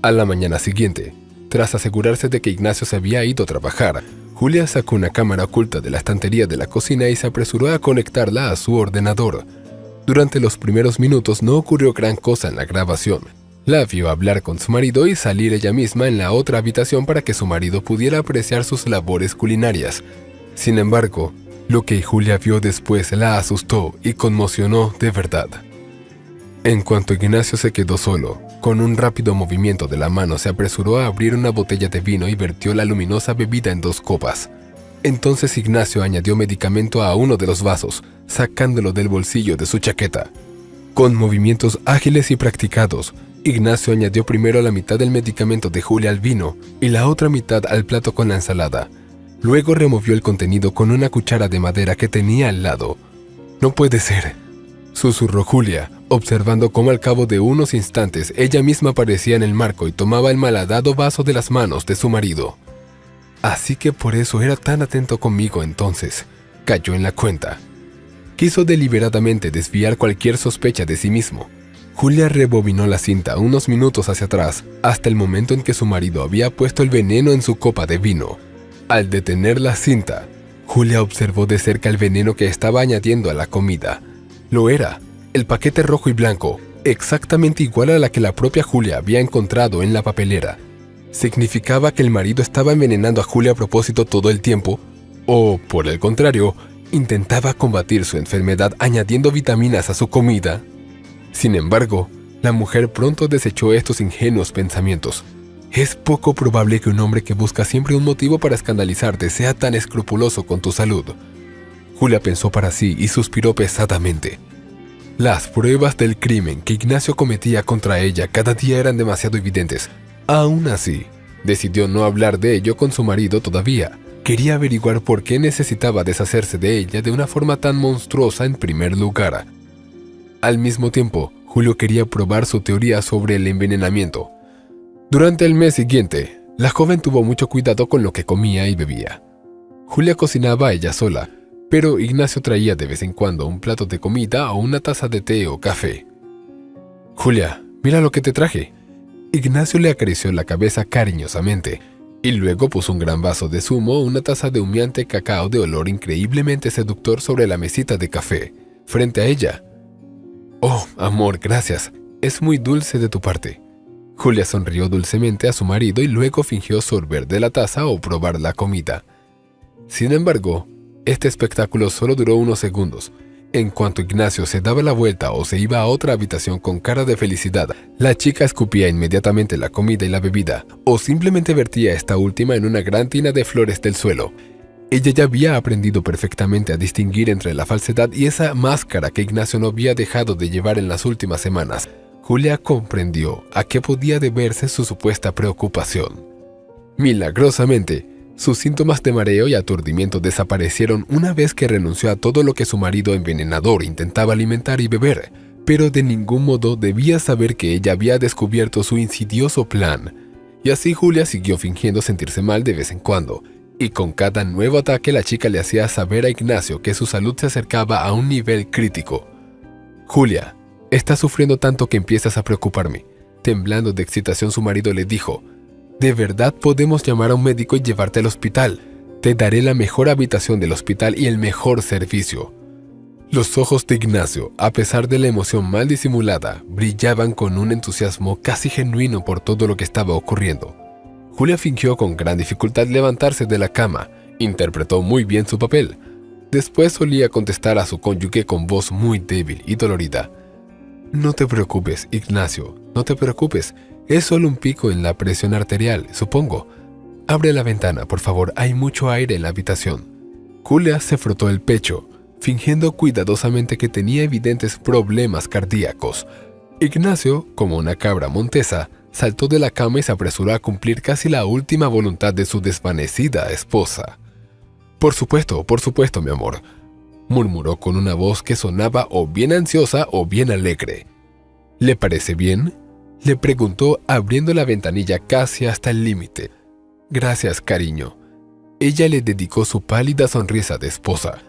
A la mañana siguiente, tras asegurarse de que Ignacio se había ido a trabajar, Julia sacó una cámara oculta de la estantería de la cocina y se apresuró a conectarla a su ordenador. Durante los primeros minutos no ocurrió gran cosa en la grabación. La vio hablar con su marido y salir ella misma en la otra habitación para que su marido pudiera apreciar sus labores culinarias. Sin embargo, lo que Julia vio después la asustó y conmocionó de verdad. En cuanto Ignacio se quedó solo, con un rápido movimiento de la mano se apresuró a abrir una botella de vino y vertió la luminosa bebida en 2 copas. Entonces Ignacio añadió medicamento a uno de los vasos, sacándolo del bolsillo de su chaqueta. Con movimientos ágiles y practicados, Ignacio añadió primero la mitad del medicamento de Julia al vino y la otra mitad al plato con la ensalada. Luego removió el contenido con una cuchara de madera que tenía al lado. «No puede ser», susurró Julia, observando cómo al cabo de unos instantes ella misma aparecía en el marco y tomaba el malhadado vaso de las manos de su marido. Así que por eso era tan atento conmigo entonces. Cayó en la cuenta. Quiso deliberadamente desviar cualquier sospecha de sí mismo. Julia rebobinó la cinta unos minutos hacia atrás, hasta el momento en que su marido había puesto el veneno en su copa de vino. Al detener la cinta, Julia observó de cerca el veneno que estaba añadiendo a la comida. Lo era, el paquete rojo y blanco, exactamente igual a la que la propia Julia había encontrado en la papelera. ¿Significaba que el marido estaba envenenando a Julia a propósito todo el tiempo? ¿O, por el contrario, intentaba combatir su enfermedad añadiendo vitaminas a su comida? Sin embargo, la mujer pronto desechó estos ingenuos pensamientos. Es poco probable que un hombre que busca siempre un motivo para escandalizarte sea tan escrupuloso con tu salud. Julia pensó para sí y suspiró pesadamente. Las pruebas del crimen que Ignacio cometía contra ella cada día eran demasiado evidentes. Aún así, decidió no hablar de ello con su marido todavía. Quería averiguar por qué necesitaba deshacerse de ella de una forma tan monstruosa en primer lugar. Al mismo tiempo, Julio quería probar su teoría sobre el envenenamiento. Durante el mes siguiente, la joven tuvo mucho cuidado con lo que comía y bebía. Julia cocinaba ella sola, pero Ignacio traía de vez en cuando un plato de comida o una taza de té o café. «Julia, mira lo que te traje». Ignacio le acarició la cabeza cariñosamente, y luego puso un gran vaso de zumo o una taza de humeante cacao de olor increíblemente seductor sobre la mesita de café, frente a ella. «Oh, amor, gracias. Es muy dulce de tu parte». Julia sonrió dulcemente a su marido y luego fingió sorber de la taza o probar la comida. Sin embargo, este espectáculo solo duró unos segundos. En cuanto Ignacio se daba la vuelta o se iba a otra habitación con cara de felicidad, la chica escupía inmediatamente la comida y la bebida, o simplemente vertía esta última en una gran tina de flores del suelo. Ella ya había aprendido perfectamente a distinguir entre la falsedad y esa máscara que Ignacio no había dejado de llevar en las últimas semanas. Julia comprendió a qué podía deberse su supuesta preocupación. Milagrosamente, Sus síntomas de mareo y aturdimiento desaparecieron una vez que renunció a todo lo que su marido envenenador intentaba alimentar y beber, pero de ningún modo debía saber que ella había descubierto su insidioso plan. Y así Julia siguió fingiendo sentirse mal de vez en cuando, y con cada nuevo ataque la chica le hacía saber a Ignacio que su salud se acercaba a un nivel crítico. «Julia, estás sufriendo tanto que empiezas a preocuparme». Temblando de excitación, su marido le dijo: «¿De verdad podemos llamar a un médico y llevarte al hospital? Te daré la mejor habitación del hospital y el mejor servicio». Los ojos de Ignacio, a pesar de la emoción mal disimulada, brillaban con un entusiasmo casi genuino por todo lo que estaba ocurriendo. Julia fingió con gran dificultad levantarse de la cama. Interpretó muy bien su papel. Después solía contestar a su cónyuge con voz muy débil y dolorida: «No te preocupes, Ignacio, no te preocupes. Es solo un pico en la presión arterial, supongo. Abre la ventana, por favor, hay mucho aire en la habitación». Julia se frotó el pecho, fingiendo cuidadosamente que tenía evidentes problemas cardíacos. Ignacio, como una cabra montesa, saltó de la cama y se apresuró a cumplir casi la última voluntad de su desvanecida esposa. Por supuesto, mi amor», murmuró con una voz que sonaba o bien ansiosa o bien alegre. «¿Le parece bien?», le preguntó abriendo la ventanilla casi hasta el límite. «Gracias, cariño». Ella le dedicó su pálida sonrisa de esposa.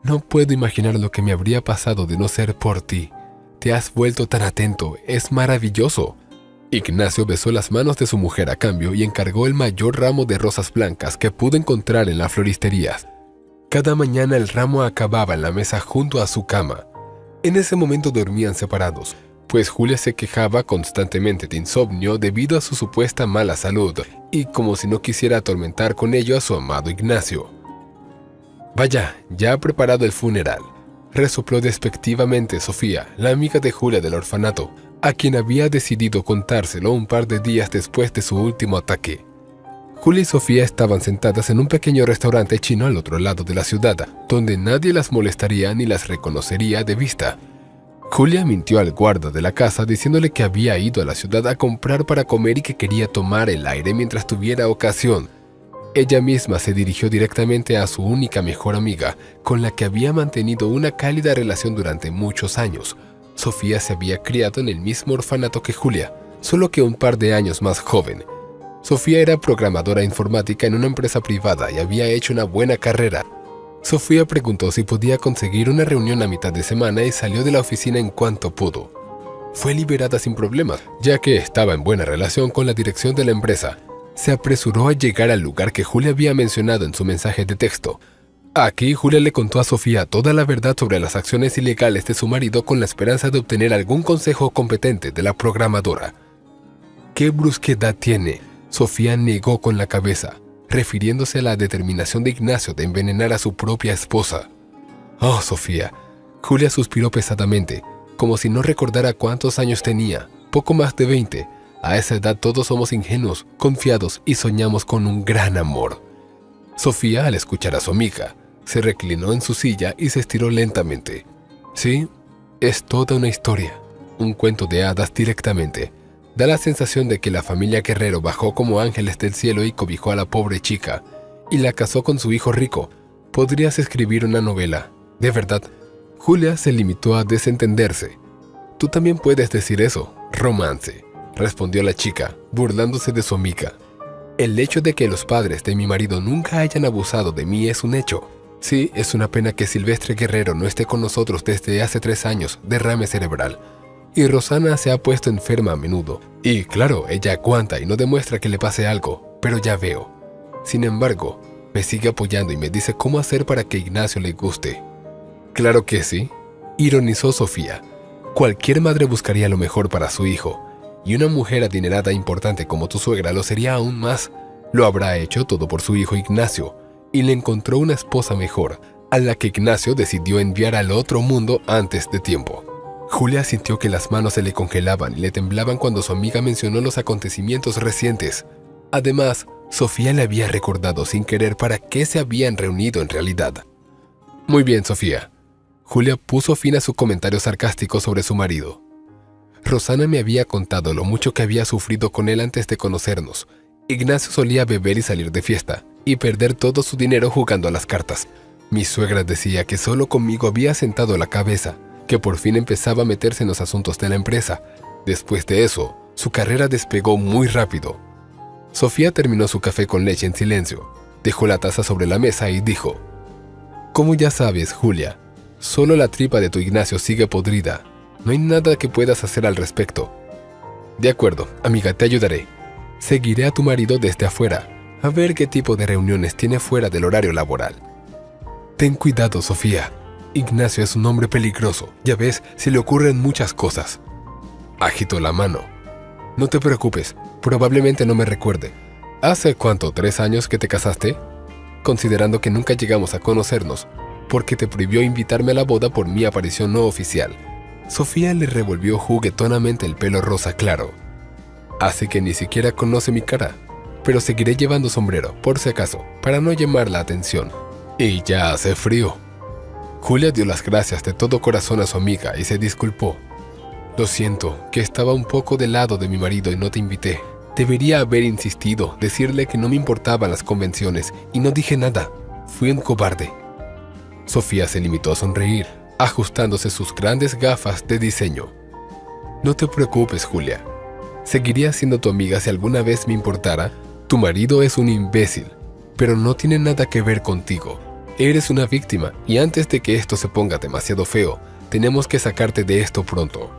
«No puedo imaginar lo que me habría pasado de no ser por ti. Te has vuelto tan atento, es maravilloso». Ignacio besó las manos de su mujer a cambio y encargó el mayor ramo de rosas blancas que pudo encontrar en la floristería. Cada mañana el ramo acababa en la mesa junto a su cama. En ese momento dormían separados, pues Julia se quejaba constantemente de insomnio debido a su supuesta mala salud, y como si no quisiera atormentar con ello a su amado Ignacio. «Vaya, ya ha preparado el funeral», resopló despectivamente Sofía, la amiga de Julia del orfanato, a quien había decidido contárselo un par de días después de su último ataque. Julia y Sofía estaban sentadas en un pequeño restaurante chino al otro lado de la ciudad, donde nadie las molestaría ni las reconocería de vista. Julia mintió al guarda de la casa diciéndole que había ido a la ciudad a comprar para comer y que quería tomar el aire mientras tuviera ocasión. Ella misma se dirigió directamente a su única mejor amiga, con la que había mantenido una cálida relación durante muchos años. Sofía se había criado en el mismo orfanato que Julia, solo que un par de años más joven. Sofía era programadora informática en una empresa privada y había hecho una buena carrera. Sofía preguntó si podía conseguir una reunión a mitad de semana y salió de la oficina en cuanto pudo. Fue liberada sin problemas, ya que estaba en buena relación con la dirección de la empresa. Se apresuró a llegar al lugar que Julia había mencionado en su mensaje de texto. Aquí Julia le contó a Sofía toda la verdad sobre las acciones ilegales de su marido con la esperanza de obtener algún consejo competente de la programadora. «¿Qué brusquedad tiene?», Sofía negó con la cabeza, refiriéndose a la determinación de Ignacio de envenenar a su propia esposa. «Oh, Sofía», Julia suspiró pesadamente, como si no recordara cuántos años tenía, poco más de 20. A esa edad todos somos ingenuos, confiados y soñamos con un gran amor. Sofía, al escuchar a su amiga, se reclinó en su silla y se estiró lentamente. «Sí, es toda una historia, un cuento de hadas directamente. Da la sensación de que la familia Guerrero bajó como ángeles del cielo y cobijó a la pobre chica, y la casó con su hijo rico. Podrías escribir una novela, de verdad». Julia se limitó a desentenderse. «Tú también puedes decir eso, romance», respondió la chica, burlándose de su amiga. «El hecho de que los padres de mi marido nunca hayan abusado de mí es un hecho. Sí, es una pena que Silvestre Guerrero no esté con nosotros desde hace 3 años, derrame cerebral. Y Rosana se ha puesto enferma a menudo. Y claro, ella aguanta y no demuestra que le pase algo, pero ya veo. Sin embargo, me sigue apoyando y me dice cómo hacer para que Ignacio le guste». «Claro que sí», ironizó Sofía. «Cualquier madre buscaría lo mejor para su hijo. Y una mujer adinerada e importante como tu suegra lo sería aún más. Lo habrá hecho todo por su hijo Ignacio, y le encontró una esposa mejor, a la que Ignacio decidió enviar al otro mundo antes de tiempo». Julia sintió que las manos se le congelaban y le temblaban cuando su amiga mencionó los acontecimientos recientes. Además, Sofía le había recordado sin querer para qué se habían reunido en realidad. «Muy bien, Sofía». Julia puso fin a su comentario sarcástico sobre su marido. «Rosana me había contado lo mucho que había sufrido con él antes de conocernos. Ignacio solía beber y salir de fiesta, y perder todo su dinero jugando a las cartas. Mi suegra decía que solo conmigo había sentado la cabeza, que por fin empezaba a meterse en los asuntos de la empresa. Después de eso, su carrera despegó muy rápido. Sofía terminó su café con leche en silencio, dejó la taza sobre la mesa y dijo: «Como ya sabes, Julia, solo la tripa de tu Ignacio sigue podrida. No hay nada que puedas hacer al respecto». «De acuerdo, amiga, te ayudaré. Seguiré a tu marido desde afuera, a ver qué tipo de reuniones tiene fuera del horario laboral». «Ten cuidado, Sofía. Ignacio es un hombre peligroso. Ya ves, se le ocurren muchas cosas». Agitó la mano. «No te preocupes, probablemente no me recuerde. ¿Hace cuánto, 3 años que te casaste? Considerando que nunca llegamos a conocernos, porque te prohibió invitarme a la boda por mi aparición no oficial». Sofía le revolvió juguetonamente el pelo rosa claro. «Así que ni siquiera conoce mi cara, pero seguiré llevando sombrero, por si acaso, para no llamar la atención. Y ya hace frío». Julia dio las gracias de todo corazón a su amiga y se disculpó. «Lo siento, que estaba un poco del lado de mi marido y no te invité. Debería haber insistido, decirle que no me importaban las convenciones, y no dije nada. Fui un cobarde». Sofía se limitó a sonreír, ajustándose sus grandes gafas de diseño. «No te preocupes, Julia. Seguiría siendo tu amiga si alguna vez me importara. Tu marido es un imbécil, pero no tiene nada que ver contigo. Eres una víctima, y antes de que esto se ponga demasiado feo, tenemos que sacarte de esto pronto».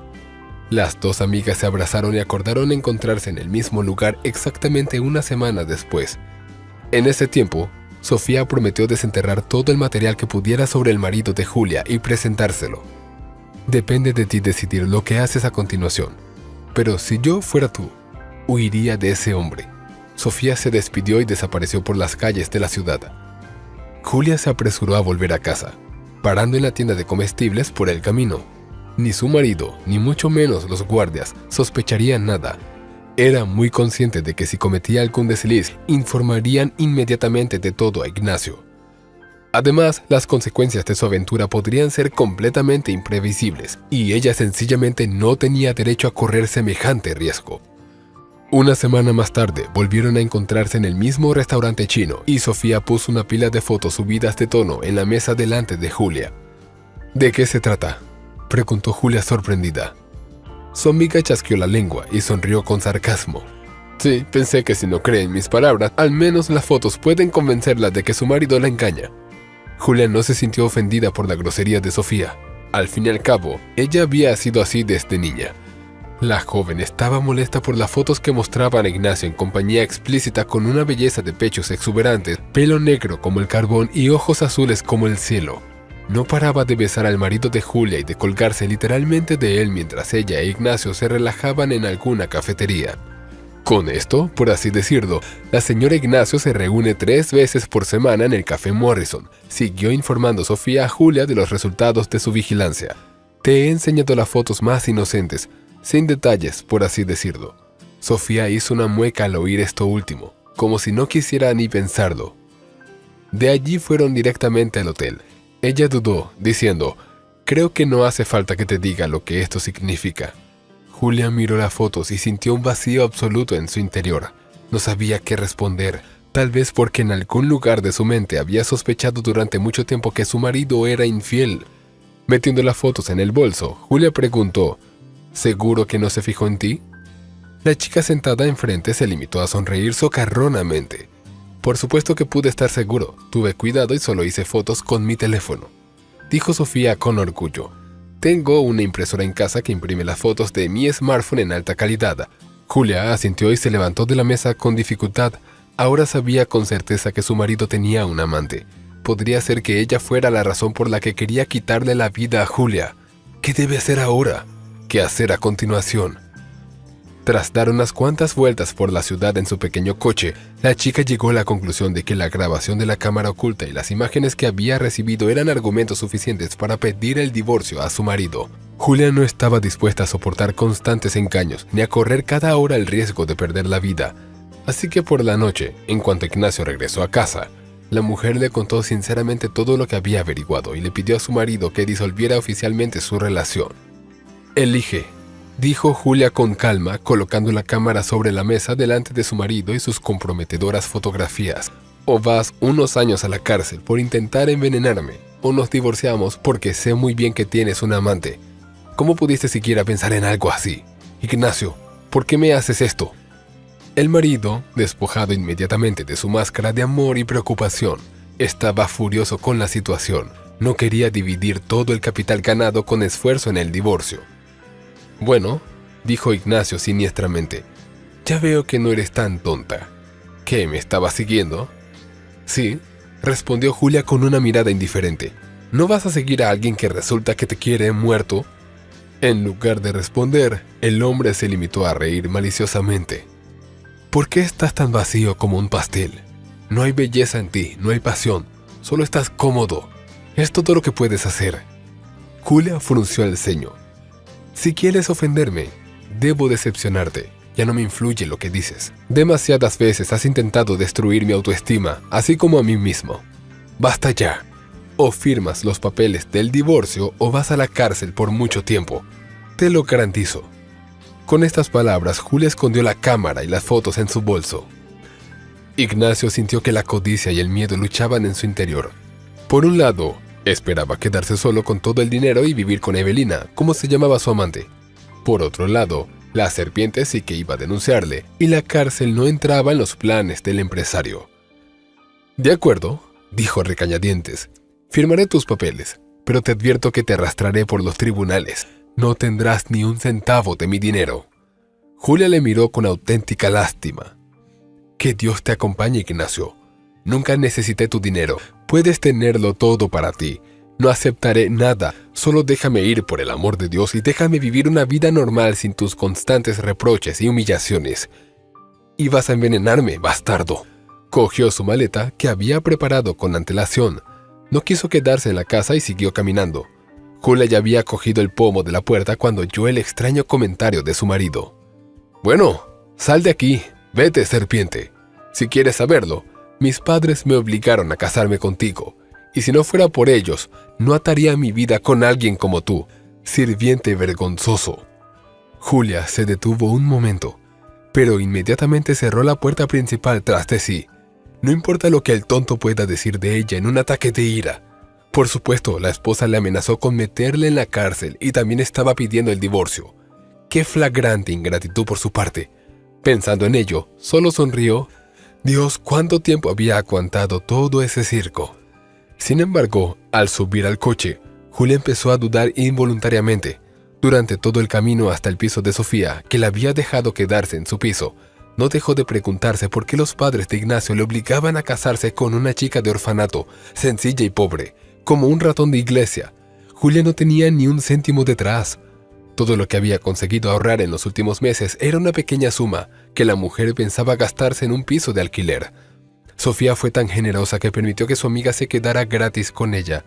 Las dos amigas se abrazaron y acordaron encontrarse en el mismo lugar exactamente una semana después. En ese tiempo, Sofía prometió desenterrar todo el material que pudiera sobre el marido de Julia y presentárselo. «Depende de ti decidir lo que haces a continuación, pero si yo fuera tú, huiría de ese hombre». Sofía se despidió y desapareció por las calles de la ciudad. Julia se apresuró a volver a casa, parando en la tienda de comestibles por el camino. Ni su marido, ni mucho menos los guardias, sospecharían nada. Era muy consciente de que si cometía algún desliz, informarían inmediatamente de todo a Ignacio. Además, las consecuencias de su aventura podrían ser completamente imprevisibles, y ella sencillamente no tenía derecho a correr semejante riesgo. Una semana más tarde, volvieron a encontrarse en el mismo restaurante chino, y Sofía puso una pila de fotos subidas de tono en la mesa delante de Julia. «¿De qué se trata?», preguntó Julia sorprendida. Su amiga chasqueó la lengua y sonrió con sarcasmo. «Sí, pensé que si no cree en mis palabras, al menos las fotos pueden convencerla de que su marido la engaña». Julia no se sintió ofendida por la grosería de Sofía. Al fin y al cabo, ella había sido así desde niña. La joven estaba molesta por las fotos que mostraban a Ignacio en compañía explícita con una belleza de pechos exuberantes, pelo negro como el carbón y ojos azules como el cielo. No paraba de besar al marido de Julia y de colgarse literalmente de él mientras ella e Ignacio se relajaban en alguna cafetería. Con esto, por así decirlo, la señora Ignacio se reúne 3 veces por semana en el Café Morrison. Siguió informando Sofía a Julia de los resultados de su vigilancia. «Te he enseñado las fotos más inocentes, sin detalles, por así decirlo». Sofía hizo una mueca al oír esto último, como si no quisiera ni pensarlo. De allí fueron directamente al hotel. Ella dudó, diciendo: «Creo que no hace falta que te diga lo que esto significa». Julia miró las fotos y sintió un vacío absoluto en su interior. No sabía qué responder, tal vez porque en algún lugar de su mente había sospechado durante mucho tiempo que su marido era infiel. Metiendo las fotos en el bolso, Julia preguntó: «¿Seguro que no se fijó en ti?». La chica sentada enfrente se limitó a sonreír socarronamente. «Por supuesto que pude estar seguro. Tuve cuidado y solo hice fotos con mi teléfono», dijo Sofía con orgullo. «Tengo una impresora en casa que imprime las fotos de mi smartphone en alta calidad». Julia asintió y se levantó de la mesa con dificultad. Ahora sabía con certeza que su marido tenía un amante. Podría ser que ella fuera la razón por la que quería quitarle la vida a Julia. ¿Qué debe hacer ahora? ¿Qué hacer a continuación? Tras dar unas cuantas vueltas por la ciudad en su pequeño coche, la chica llegó a la conclusión de que la grabación de la cámara oculta y las imágenes que había recibido eran argumentos suficientes para pedir el divorcio a su marido. Julia no estaba dispuesta a soportar constantes engaños ni a correr cada hora el riesgo de perder la vida. Así que por la noche, en cuanto Ignacio regresó a casa, la mujer le contó sinceramente todo lo que había averiguado y le pidió a su marido que disolviera oficialmente su relación. «Elige», dijo Julia con calma, colocando la cámara sobre la mesa delante de su marido y sus comprometedoras fotografías. O vas unos años a la cárcel por intentar envenenarme, o nos divorciamos porque sé muy bien que tienes un amante. ¿Cómo pudiste siquiera pensar en algo así? Ignacio, ¿por qué me haces esto? El marido, despojado inmediatamente de su máscara de amor y preocupación, estaba furioso con la situación. No quería dividir todo el capital ganado con esfuerzo en el divorcio. Bueno, dijo Ignacio siniestramente, ya veo que no eres tan tonta. ¿Qué, me estabas siguiendo? Sí, respondió Julia con una mirada indiferente. ¿No vas a seguir a alguien que resulta que te quiere muerto? En lugar de responder, el hombre se limitó a reír maliciosamente. ¿Por qué estás tan vacío como un pastel? No hay belleza en ti, no hay pasión, solo estás cómodo. Es todo lo que puedes hacer. Julia frunció el ceño. Si quieres ofenderme, debo decepcionarte. Ya no me influye lo que dices. Demasiadas veces has intentado destruir mi autoestima, así como a mí mismo. Basta ya. O firmas los papeles del divorcio o vas a la cárcel por mucho tiempo. Te lo garantizo. Con estas palabras, Julia escondió la cámara y las fotos en su bolso. Ignacio sintió que la codicia y el miedo luchaban en su interior. Por un lado, esperaba quedarse solo con todo el dinero y vivir con Evelina, como se llamaba su amante. Por otro lado, la serpiente sí que iba a denunciarle, y la cárcel no entraba en los planes del empresario. «De acuerdo», dijo a regañadientes, «firmaré tus papeles, pero te advierto que te arrastraré por los tribunales. No tendrás ni un centavo de mi dinero». Julia le miró con auténtica lástima. «Que Dios te acompañe, Ignacio. Nunca necesité tu dinero. Puedes tenerlo todo para ti. No aceptaré nada. Solo déjame ir por el amor de Dios y déjame vivir una vida normal sin tus constantes reproches y humillaciones. Y vas a envenenarme, bastardo». Cogió su maleta, que había preparado con antelación. No quiso quedarse en la casa y siguió caminando. Julia ya había cogido el pomo de la puerta cuando oyó el extraño comentario de su marido. «Bueno, sal de aquí. Vete, serpiente. Si quieres saberlo, mis padres me obligaron a casarme contigo, y si no fuera por ellos, no ataría mi vida con alguien como tú, sirviente vergonzoso». Julia se detuvo un momento, pero inmediatamente cerró la puerta principal tras de sí. No importa lo que el tonto pueda decir de ella en un ataque de ira. Por supuesto, la esposa le amenazó con meterle en la cárcel y también estaba pidiendo el divorcio. ¡Qué flagrante ingratitud por su parte! Pensando en ello, solo sonrió. Dios, cuánto tiempo había aguantado todo ese circo. Sin embargo, al subir al coche, Julia empezó a dudar involuntariamente. Durante todo el camino hasta el piso de Sofía, que la había dejado quedarse en su piso, no dejó de preguntarse por qué los padres de Ignacio le obligaban a casarse con una chica de orfanato, sencilla y pobre, como un ratón de iglesia. Julia no tenía ni un céntimo detrás. Todo lo que había conseguido ahorrar en los últimos meses era una pequeña suma que la mujer pensaba gastarse en un piso de alquiler. Sofía fue tan generosa que permitió que su amiga se quedara gratis con ella.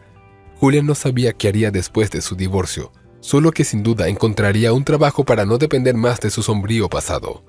Julia no sabía qué haría después de su divorcio, solo que sin duda encontraría un trabajo para no depender más de su sombrío pasado.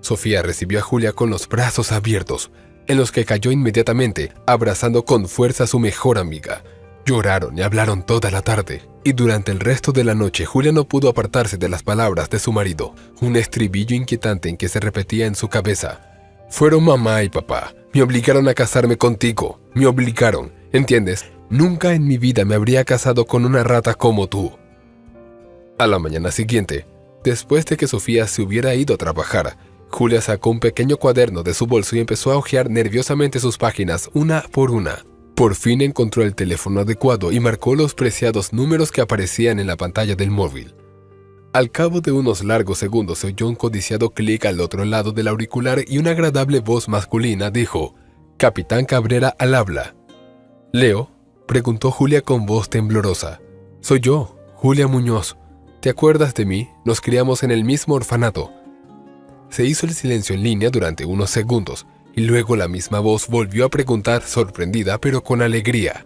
Sofía recibió a Julia con los brazos abiertos, en los que cayó inmediatamente, abrazando con fuerza a su mejor amiga. Lloraron y hablaron toda la tarde, y durante el resto de la noche Julia no pudo apartarse de las palabras de su marido, un estribillo inquietante en que se repetía en su cabeza. «Fueron mamá y papá, me obligaron a casarme contigo, me obligaron, ¿entiendes? Nunca en mi vida me habría casado con una rata como tú». A la mañana siguiente, después de que Sofía se hubiera ido a trabajar, Julia sacó un pequeño cuaderno de su bolso y empezó a hojear nerviosamente sus páginas una por una. Por fin encontró el teléfono adecuado y marcó los preciados números que aparecían en la pantalla del móvil. Al cabo de unos largos segundos se oyó un codiciado clic al otro lado del auricular y una agradable voz masculina dijo: «Capitán Cabrera al habla». «¿Leo?», preguntó Julia con voz temblorosa. «Soy yo, Julia Muñoz. ¿Te acuerdas de mí? Nos criamos en el mismo orfanato». Se hizo el silencio en línea durante unos segundos, y luego la misma voz volvió a preguntar, sorprendida pero con alegría.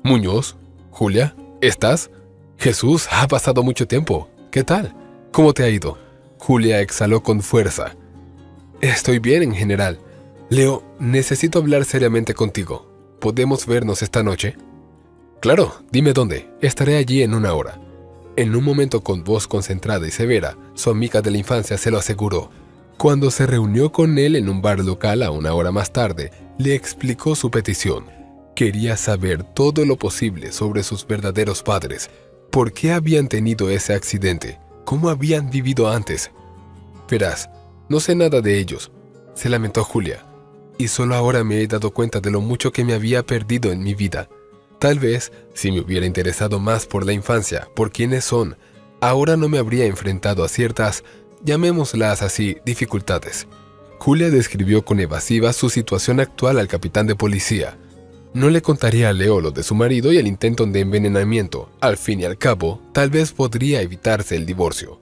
«¿Muñoz? Julia, ¿estás? Jesús, ha pasado mucho tiempo. ¿Qué tal? ¿Cómo te ha ido?». Julia exhaló con fuerza. «Estoy bien en general. Leo, necesito hablar seriamente contigo. ¿Podemos vernos esta noche?». «Claro, dime dónde. Estaré allí en 1 hora». En un momento, con voz concentrada y severa, su amiga de la infancia se lo aseguró. Cuando se reunió con él en un bar local a una hora más tarde, le explicó su petición. Quería saber todo lo posible sobre sus verdaderos padres. ¿Por qué habían tenido ese accidente? ¿Cómo habían vivido antes? Verás, no sé nada de ellos, se lamentó Julia. Y solo ahora me he dado cuenta de lo mucho que me había perdido en mi vida. Tal vez, si me hubiera interesado más por la infancia, por quiénes son, ahora no me habría enfrentado a ciertas, llamémoslas así, dificultades. Julia describió con evasiva su situación actual al capitán de policía. No le contaría a Leo lo de su marido y el intento de envenenamiento. Al fin y al cabo, tal vez podría evitarse el divorcio.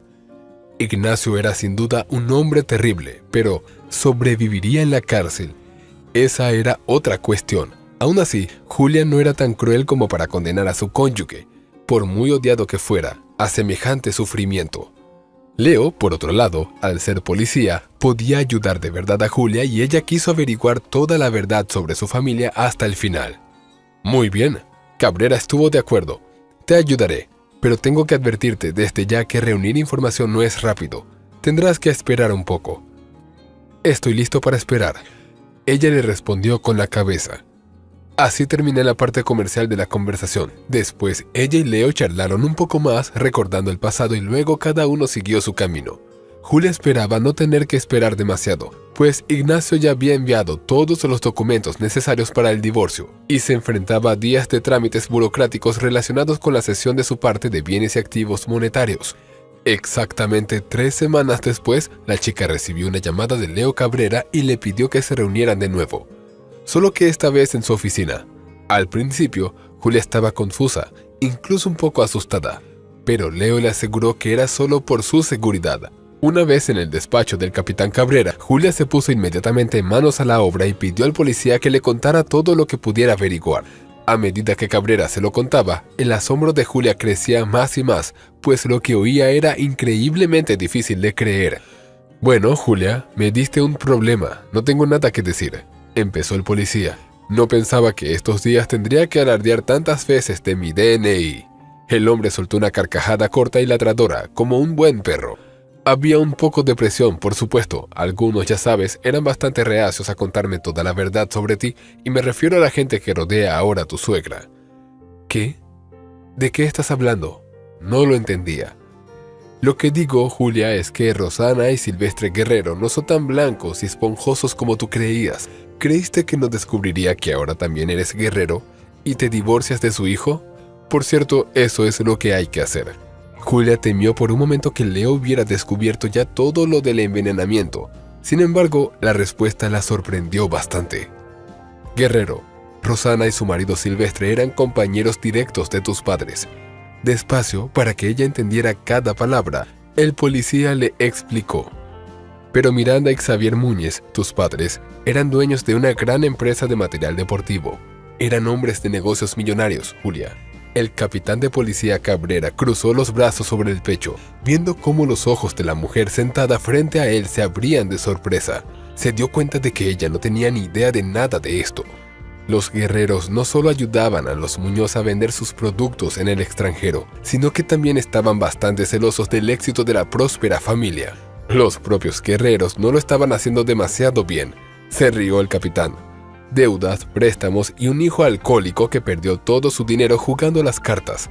Ignacio era sin duda un hombre terrible, pero ¿sobreviviría en la cárcel? Esa era otra cuestión. Aún así, Julia no era tan cruel como para condenar a su cónyuge, por muy odiado que fuera, a semejante sufrimiento. Leo, por otro lado, al ser policía, podía ayudar de verdad a Julia y ella quiso averiguar toda la verdad sobre su familia hasta el final. Muy bien, Cabrera estuvo de acuerdo. Te ayudaré, pero tengo que advertirte desde ya que reunir información no es rápido. Tendrás que esperar un poco. Estoy listo para esperar. Ella le respondió con la cabeza. Así terminé la parte comercial de la conversación. Después, ella y Leo charlaron un poco más, recordando el pasado, y luego cada uno siguió su camino. Julia esperaba no tener que esperar demasiado, pues Ignacio ya había enviado todos los documentos necesarios para el divorcio, y se enfrentaba a días de trámites burocráticos relacionados con la cesión de su parte de bienes y activos monetarios. Exactamente 3 semanas después, la chica recibió una llamada de Leo Cabrera y le pidió que se reunieran de nuevo. Solo que esta vez en su oficina. Al principio, Julia estaba confusa, incluso un poco asustada, pero Leo le aseguró que era solo por su seguridad. Una vez en el despacho del capitán Cabrera, Julia se puso inmediatamente manos a la obra y pidió al policía que le contara todo lo que pudiera averiguar. A medida que Cabrera se lo contaba, el asombro de Julia crecía más y más, pues lo que oía era increíblemente difícil de creer. Bueno, Julia, me diste un problema, no tengo nada que decir, empezó el policía. No pensaba que estos días tendría que alardear tantas veces de mi DNI. El hombre soltó una carcajada corta y ladradora, como un buen perro. Había un poco de presión, por supuesto. Algunos, ya sabes, eran bastante reacios a contarme toda la verdad sobre ti, y me refiero a la gente que rodea ahora a tu suegra. ¿Qué? ¿De qué estás hablando? No lo entendía. Lo que digo, Julia, es que Rosana y Silvestre Guerrero no son tan blancos y esponjosos como tú creías. ¿Creíste que no descubriría que ahora también eres guerrero y te divorcias de su hijo? Por cierto, eso es lo que hay que hacer. Julia temió por un momento que Leo hubiera descubierto ya todo lo del envenenamiento. Sin embargo, la respuesta la sorprendió bastante. Guerrero, Rosana y su marido Silvestre eran compañeros directos de tus padres. Despacio, para que ella entendiera cada palabra, el policía le explicó. Pero Miranda y Xavier Muñez, tus padres, eran dueños de una gran empresa de material deportivo. Eran hombres de negocios millonarios, Julia. El capitán de policía Cabrera cruzó los brazos sobre el pecho, viendo cómo los ojos de la mujer sentada frente a él se abrían de sorpresa. Se dio cuenta de que ella no tenía ni idea de nada de esto. Los guerreros no solo ayudaban a los Muñoz a vender sus productos en el extranjero, sino que también estaban bastante celosos del éxito de la próspera familia. Los propios guerreros no lo estaban haciendo demasiado bien, se rió el capitán. Deudas, préstamos y un hijo alcohólico que perdió todo su dinero jugando las cartas.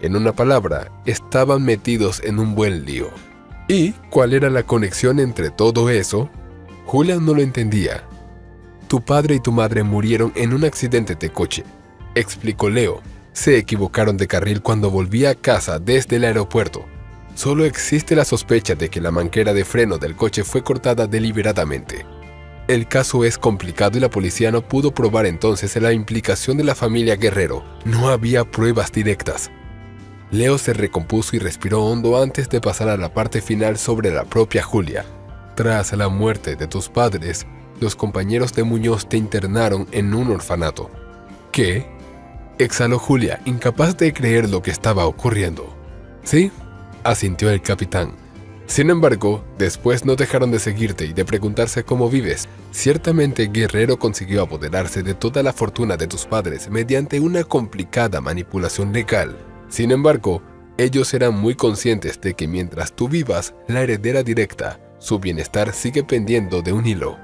En una palabra, estaban metidos en un buen lío. ¿Y cuál era la conexión entre todo eso? Julia no lo entendía. Tu padre y tu madre murieron en un accidente de coche, explicó Leo. Se equivocaron de carril cuando volvía a casa desde el aeropuerto. Solo existe la sospecha de que la manguera de freno del coche fue cortada deliberadamente. El caso es complicado y la policía no pudo probar entonces la implicación de la familia Guerrero. No había pruebas directas. Leo se recompuso y respiró hondo antes de pasar a la parte final sobre la propia Julia. Tras la muerte de tus padres, los compañeros de Muñoz te internaron en un orfanato. ¿Qué? Exhaló Julia, incapaz de creer lo que estaba ocurriendo. Sí, asintió el capitán. Sin embargo, después no dejaron de seguirte y de preguntarse cómo vives. Ciertamente Guerrero consiguió apoderarse de toda la fortuna de tus padres mediante una complicada manipulación legal. Sin embargo, Ellos eran muy conscientes de que mientras tú vivas, la heredera directa, su bienestar sigue pendiendo de un hilo.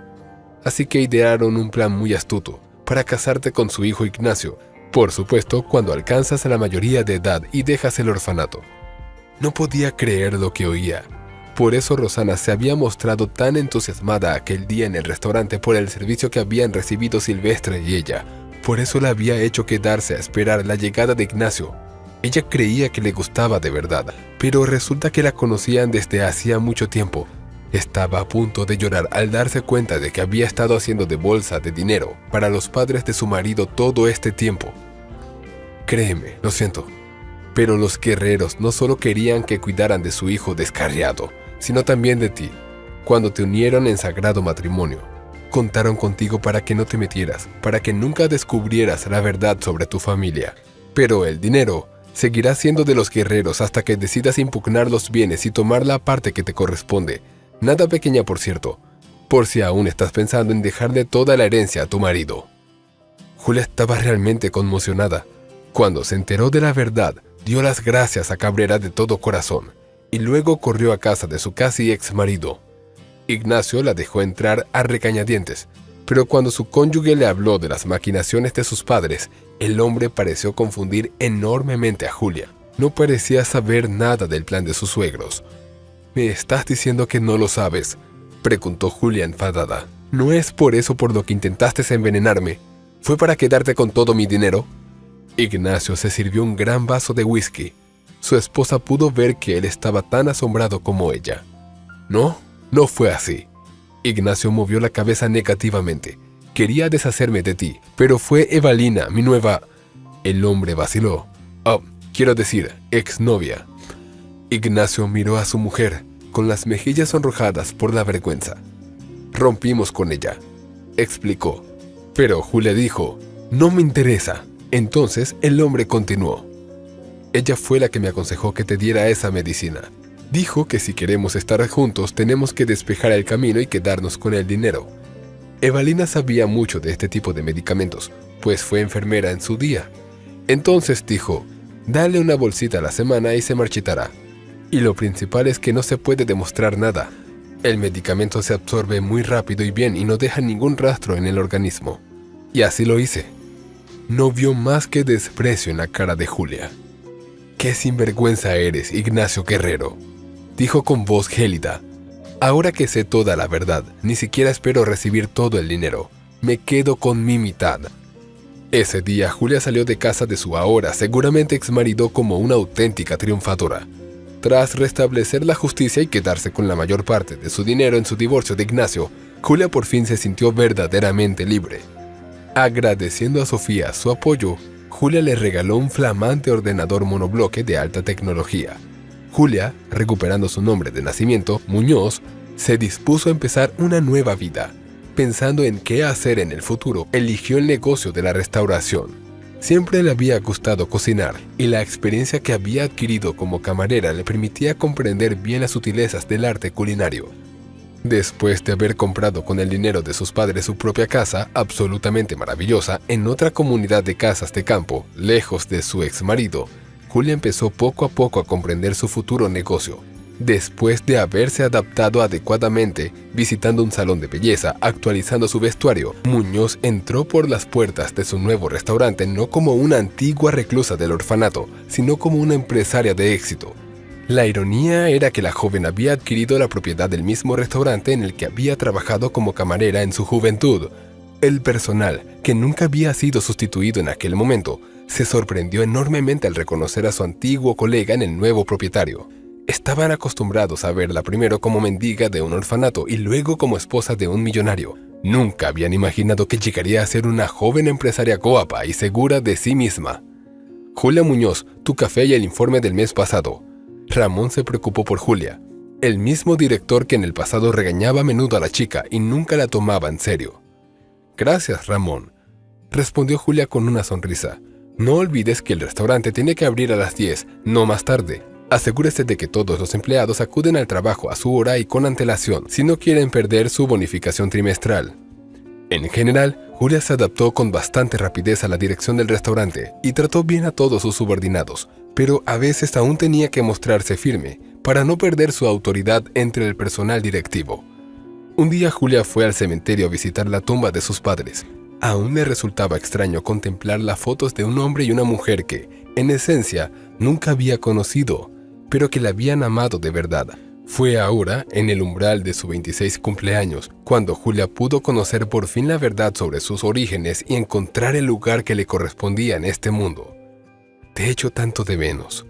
Así que idearon un plan muy astuto para casarte con su hijo Ignacio, por supuesto cuando alcanzas la mayoría de edad y dejas el orfanato. No podía creer lo que oía. Por eso Rosana se había mostrado tan entusiasmada aquel día en el restaurante por el servicio que habían recibido Silvestre y ella. Por eso la había hecho quedarse a esperar la llegada de Ignacio. Ella creía que le gustaba de verdad, pero resulta que la conocían desde hacía mucho tiempo. Estaba a punto de llorar al darse cuenta de que había estado haciendo de bolsa de dinero para los padres de su marido todo este tiempo. Créeme, lo siento, pero los guerreros no solo querían que cuidaran de su hijo descarriado, sino también de ti. Cuando te unieron en sagrado matrimonio, contaron contigo para que no te metieras, para que nunca descubrieras la verdad sobre tu familia. Pero el dinero seguirá siendo de los guerreros hasta que decidas impugnar los bienes y tomar la parte que te corresponde. Nada pequeña, por cierto, por si aún estás pensando en dejarle toda la herencia a tu marido. Julia estaba realmente conmocionada. Cuando se enteró de la verdad, dio las gracias a Cabrera de todo corazón, y luego corrió a casa de su casi ex marido. Ignacio la dejó entrar a regañadientes, pero cuando su cónyuge le habló de las maquinaciones de sus padres, el hombre pareció confundir enormemente a Julia. No parecía saber nada del plan de sus suegros. «¿Me estás diciendo que no lo sabes?», preguntó Julia enfadada. «¿No es por eso por lo que intentaste envenenarme? ¿Fue para quedarte con todo mi dinero?». Ignacio se sirvió un gran vaso de whisky. Su esposa pudo ver que él estaba tan asombrado como ella. «No, no fue así». Ignacio movió la cabeza negativamente. «Quería deshacerme de ti, pero fue Evalina, mi nueva...». El hombre vaciló. Quiero decir, exnovia. Ignacio miró a su mujer, con las mejillas sonrojadas por la vergüenza. «Rompimos con ella», explicó. Pero Julia dijo, «No me interesa». Entonces el hombre continuó. «Ella fue la que me aconsejó que te diera esa medicina. Dijo que si queremos estar juntos tenemos que despejar el camino y quedarnos con el dinero». Evalina sabía mucho de este tipo de medicamentos, pues fue enfermera en su día. Entonces dijo, «Dale una bolsita a la semana y se marchitará. Y lo principal es que no se puede demostrar nada. El medicamento se absorbe muy rápido y bien y no deja ningún rastro en el organismo». Y así lo hice. No vio más que desprecio en la cara de Julia. «¡Qué sinvergüenza eres, Ignacio Guerrero!», dijo con voz gélida. «Ahora que sé toda la verdad, ni siquiera espero recibir todo el dinero. Me quedo con mi mitad». Ese día Julia salió de casa de su ahora seguramente exmarido como una auténtica triunfadora. Tras restablecer la justicia y quedarse con la mayor parte de su dinero en su divorcio de Ignacio, Julia por fin se sintió verdaderamente libre. Agradeciendo a Sofía su apoyo, Julia le regaló un flamante ordenador monobloque de alta tecnología. Julia, recuperando su nombre de nacimiento, Muñoz, se dispuso a empezar una nueva vida. Pensando en qué hacer en el futuro, eligió el negocio de la restauración. Siempre le había gustado cocinar, y la experiencia que había adquirido como camarera le permitía comprender bien las sutilezas del arte culinario. Después de haber comprado con el dinero de sus padres su propia casa, absolutamente maravillosa, en otra comunidad de casas de campo, lejos de su exmarido, Julia empezó poco a poco a comprender su futuro negocio. Después de haberse adaptado adecuadamente, visitando un salón de belleza, actualizando su vestuario, Muñoz entró por las puertas de su nuevo restaurante no como una antigua reclusa del orfanato, sino como una empresaria de éxito. La ironía era que la joven había adquirido la propiedad del mismo restaurante en el que había trabajado como camarera en su juventud. El personal, que nunca había sido sustituido en aquel momento, se sorprendió enormemente al reconocer a su antiguo colega en el nuevo propietario. Estaban acostumbrados a verla primero como mendiga de un orfanato y luego como esposa de un millonario. Nunca habían imaginado que llegaría a ser una joven empresaria guapa y segura de sí misma. «Julia Muñoz, tu café y el informe del mes pasado». Ramón se preocupó por Julia, el mismo director que en el pasado regañaba a menudo a la chica y nunca la tomaba en serio. «Gracias, Ramón», respondió Julia con una sonrisa. «No olvides que el restaurante tiene que abrir a las 10, no más tarde. Asegúrese de que todos los empleados acuden al trabajo a su hora y con antelación, si no quieren perder su bonificación trimestral». En general, Julia se adaptó con bastante rapidez a la dirección del restaurante y trató bien a todos sus subordinados, pero a veces aún tenía que mostrarse firme para no perder su autoridad entre el personal directivo. Un día Julia fue al cementerio a visitar la tumba de sus padres. Aún le resultaba extraño contemplar las fotos de un hombre y una mujer que, en esencia, nunca había conocido, pero que la habían amado de verdad. Fue ahora, en el umbral de su 26 cumpleaños, cuando Julia pudo conocer por fin la verdad sobre sus orígenes y encontrar el lugar que le correspondía en este mundo. «Te echo tanto de menos»,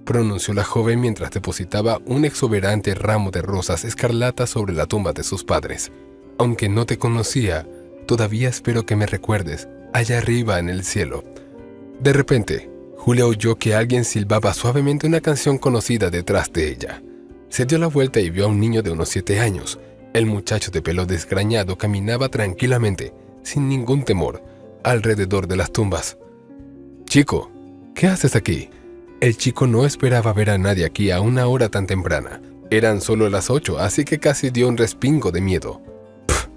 pronunció la joven mientras depositaba un exuberante ramo de rosas escarlatas sobre la tumba de sus padres. «Aunque no te conocía, todavía espero que me recuerdes, allá arriba en el cielo». De repente, Julia oyó que alguien silbaba suavemente una canción conocida detrás de ella. Se dio la vuelta y vio a un niño de unos 7 años. El muchacho de pelo desgreñado caminaba tranquilamente, sin ningún temor, alrededor de las tumbas. «Chico, ¿qué haces aquí?». El chico no esperaba ver a nadie aquí a una hora tan temprana. Eran solo las 8, así que casi dio un respingo de miedo. «Pff,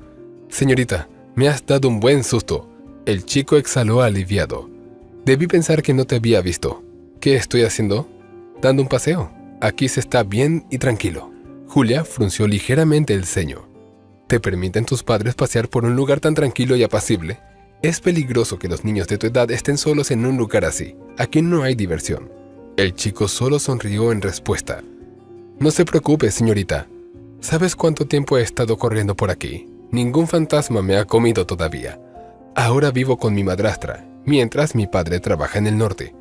señorita, me has dado un buen susto». El chico exhaló aliviado. «Debí pensar que no te había visto». «¿Qué estoy haciendo?». «Dando un paseo. Aquí se está bien y tranquilo». Julia frunció ligeramente el ceño. «¿Te permiten tus padres pasear por un lugar tan tranquilo y apacible? Es peligroso que los niños de tu edad estén solos en un lugar así. Aquí no hay diversión». El chico solo sonrió en respuesta. «No se preocupe, señorita. ¿Sabes cuánto tiempo he estado corriendo por aquí? Ningún fantasma me ha comido todavía. Ahora vivo con mi madrastra, mientras mi padre trabaja en el norte.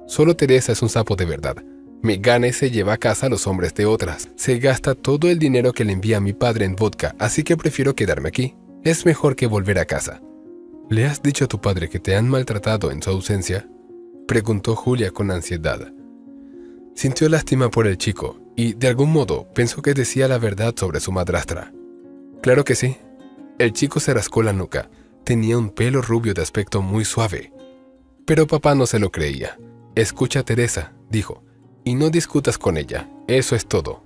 Solo Teresa es un sapo de verdad. Me gana y se lleva a casa a los hombres de otras. Se gasta todo el dinero que le envía mi padre en vodka, así que prefiero quedarme aquí. Es mejor que volver a casa». «¿Le has dicho a tu padre que te han maltratado en su ausencia?», preguntó Julia con ansiedad. Sintió lástima por el chico y, de algún modo, pensó que decía la verdad sobre su madrastra. «Claro que sí». El chico se rascó la nuca. Tenía un pelo rubio de aspecto muy suave. Pero papá no se lo creía. «Escucha a Teresa», dijo, «y no discutas con ella. Eso es todo».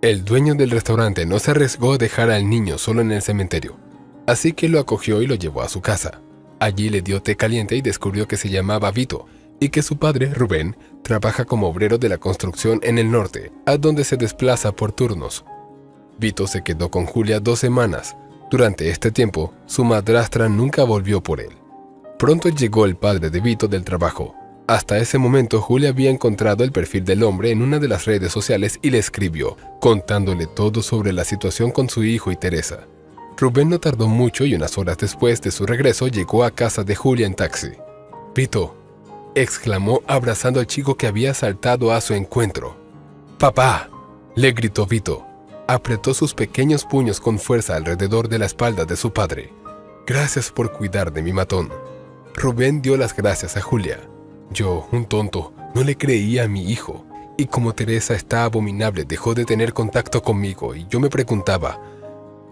El dueño del restaurante no se arriesgó a dejar al niño solo en el cementerio, así que lo acogió y lo llevó a su casa. Allí le dio té caliente y descubrió que se llamaba Vito y que su padre, Rubén, trabaja como obrero de la construcción en el norte, a donde se desplaza por turnos. Vito se quedó con Julia 2 semanas. Durante este tiempo, su madrastra nunca volvió por él. Pronto llegó el padre de Vito del trabajo. Hasta ese momento, Julia había encontrado el perfil del hombre en una de las redes sociales y le escribió, contándole todo sobre la situación con su hijo y Teresa. Rubén no tardó mucho y unas horas después de su regreso llegó a casa de Julia en taxi. «Vito», exclamó abrazando al chico que había saltado a su encuentro. «¡Papá!», le gritó Vito. Apretó sus pequeños puños con fuerza alrededor de la espalda de su padre. «Gracias por cuidar de mi matón». Rubén dio las gracias a Julia. «Yo, un tonto, no le creía a mi hijo. Y como Teresa está abominable, dejó de tener contacto conmigo y yo me preguntaba,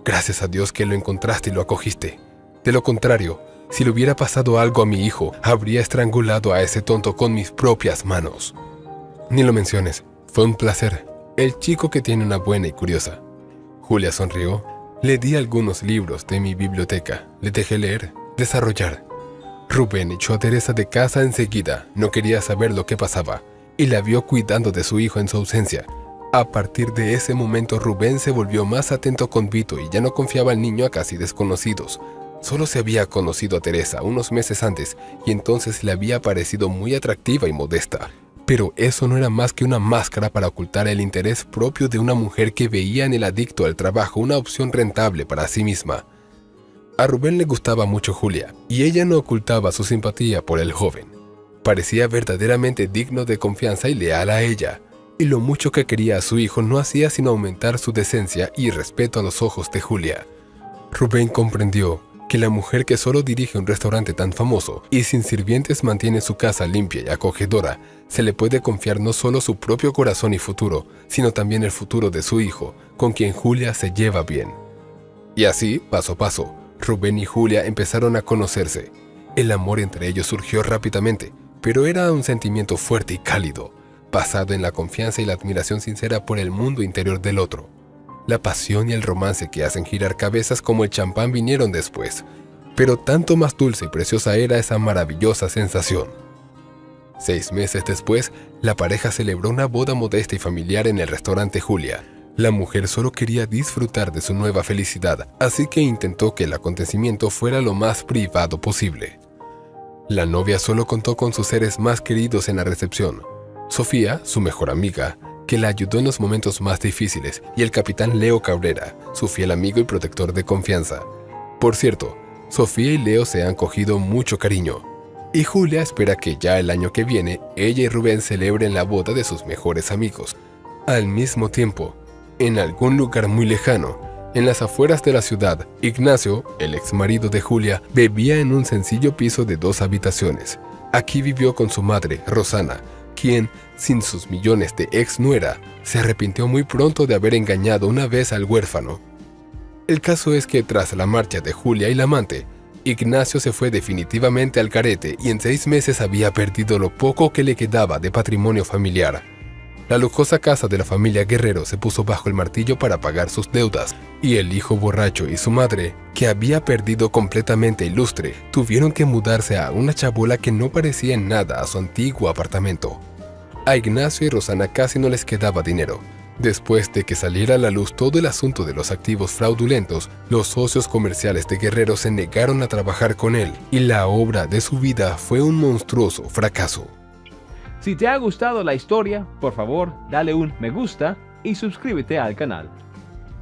gracias a Dios que lo encontraste y lo acogiste. De lo contrario, si le hubiera pasado algo a mi hijo, habría estrangulado a ese tonto con mis propias manos». «Ni lo menciones. Fue un placer. El chico que tiene una buena y curiosa». Julia sonrió. «Le di algunos libros de mi biblioteca. Le dejé leer, desarrollar». Rubén echó a Teresa de casa enseguida. No quería saber lo que pasaba y la vio cuidando de su hijo en su ausencia. A partir de ese momento, Rubén se volvió más atento con Vito y ya no confiaba al niño a casi desconocidos. Solo se había conocido a Teresa unos meses antes y entonces le había parecido muy atractiva y modesta. Pero eso no era más que una máscara para ocultar el interés propio de una mujer que veía en el adicto al trabajo una opción rentable para sí misma. A Rubén le gustaba mucho Julia y ella no ocultaba su simpatía por el joven. Parecía verdaderamente digno de confianza y leal a ella, y lo mucho que quería a su hijo no hacía sino aumentar su decencia y respeto a los ojos de Julia. Rubén comprendió que la mujer que solo dirige un restaurante tan famoso y sin sirvientes mantiene su casa limpia y acogedora, se le puede confiar no solo su propio corazón y futuro, sino también el futuro de su hijo, con quien Julia se lleva bien. Y así, paso a paso, Rubén y Julia empezaron a conocerse. El amor entre ellos surgió rápidamente, pero era un sentimiento fuerte y cálido, basado en la confianza y la admiración sincera por el mundo interior del otro. La pasión y el romance que hacen girar cabezas como el champán vinieron después, pero tanto más dulce y preciosa era esa maravillosa sensación. 6 meses después, la pareja celebró una boda modesta y familiar en el restaurante Julia. La mujer solo quería disfrutar de su nueva felicidad, así que intentó que el acontecimiento fuera lo más privado posible. La novia solo contó con sus seres más queridos en la recepción: Sofía, su mejor amiga, que la ayudó en los momentos más difíciles, y el capitán Leo Cabrera, su fiel amigo y protector de confianza. Por cierto, Sofía y Leo se han cogido mucho cariño, y Julia espera que ya el año que viene ella y Rubén celebren la boda de sus mejores amigos. Al mismo tiempo, en algún lugar muy lejano, en las afueras de la ciudad, Ignacio, el ex marido de Julia, vivía en un sencillo piso de 2 habitaciones. Aquí vivió con su madre, Rosana, quien, sin sus millones de ex nuera, se arrepintió muy pronto de haber engañado una vez al huérfano. El caso es que tras la marcha de Julia y la amante, Ignacio se fue definitivamente al garete y en 6 meses había perdido lo poco que le quedaba de patrimonio familiar. La lujosa casa de la familia Guerrero se puso bajo el martillo para pagar sus deudas, y el hijo borracho y su madre, que había perdido completamente el lustre, tuvieron que mudarse a una chabola que no parecía en nada a su antiguo apartamento. A Ignacio y Rosana casi no les quedaba dinero. Después de que saliera a la luz todo el asunto de los activos fraudulentos, los socios comerciales de Guerrero se negaron a trabajar con él, y la obra de su vida fue un monstruoso fracaso. Si te ha gustado la historia, por favor, dale un me gusta y suscríbete al canal.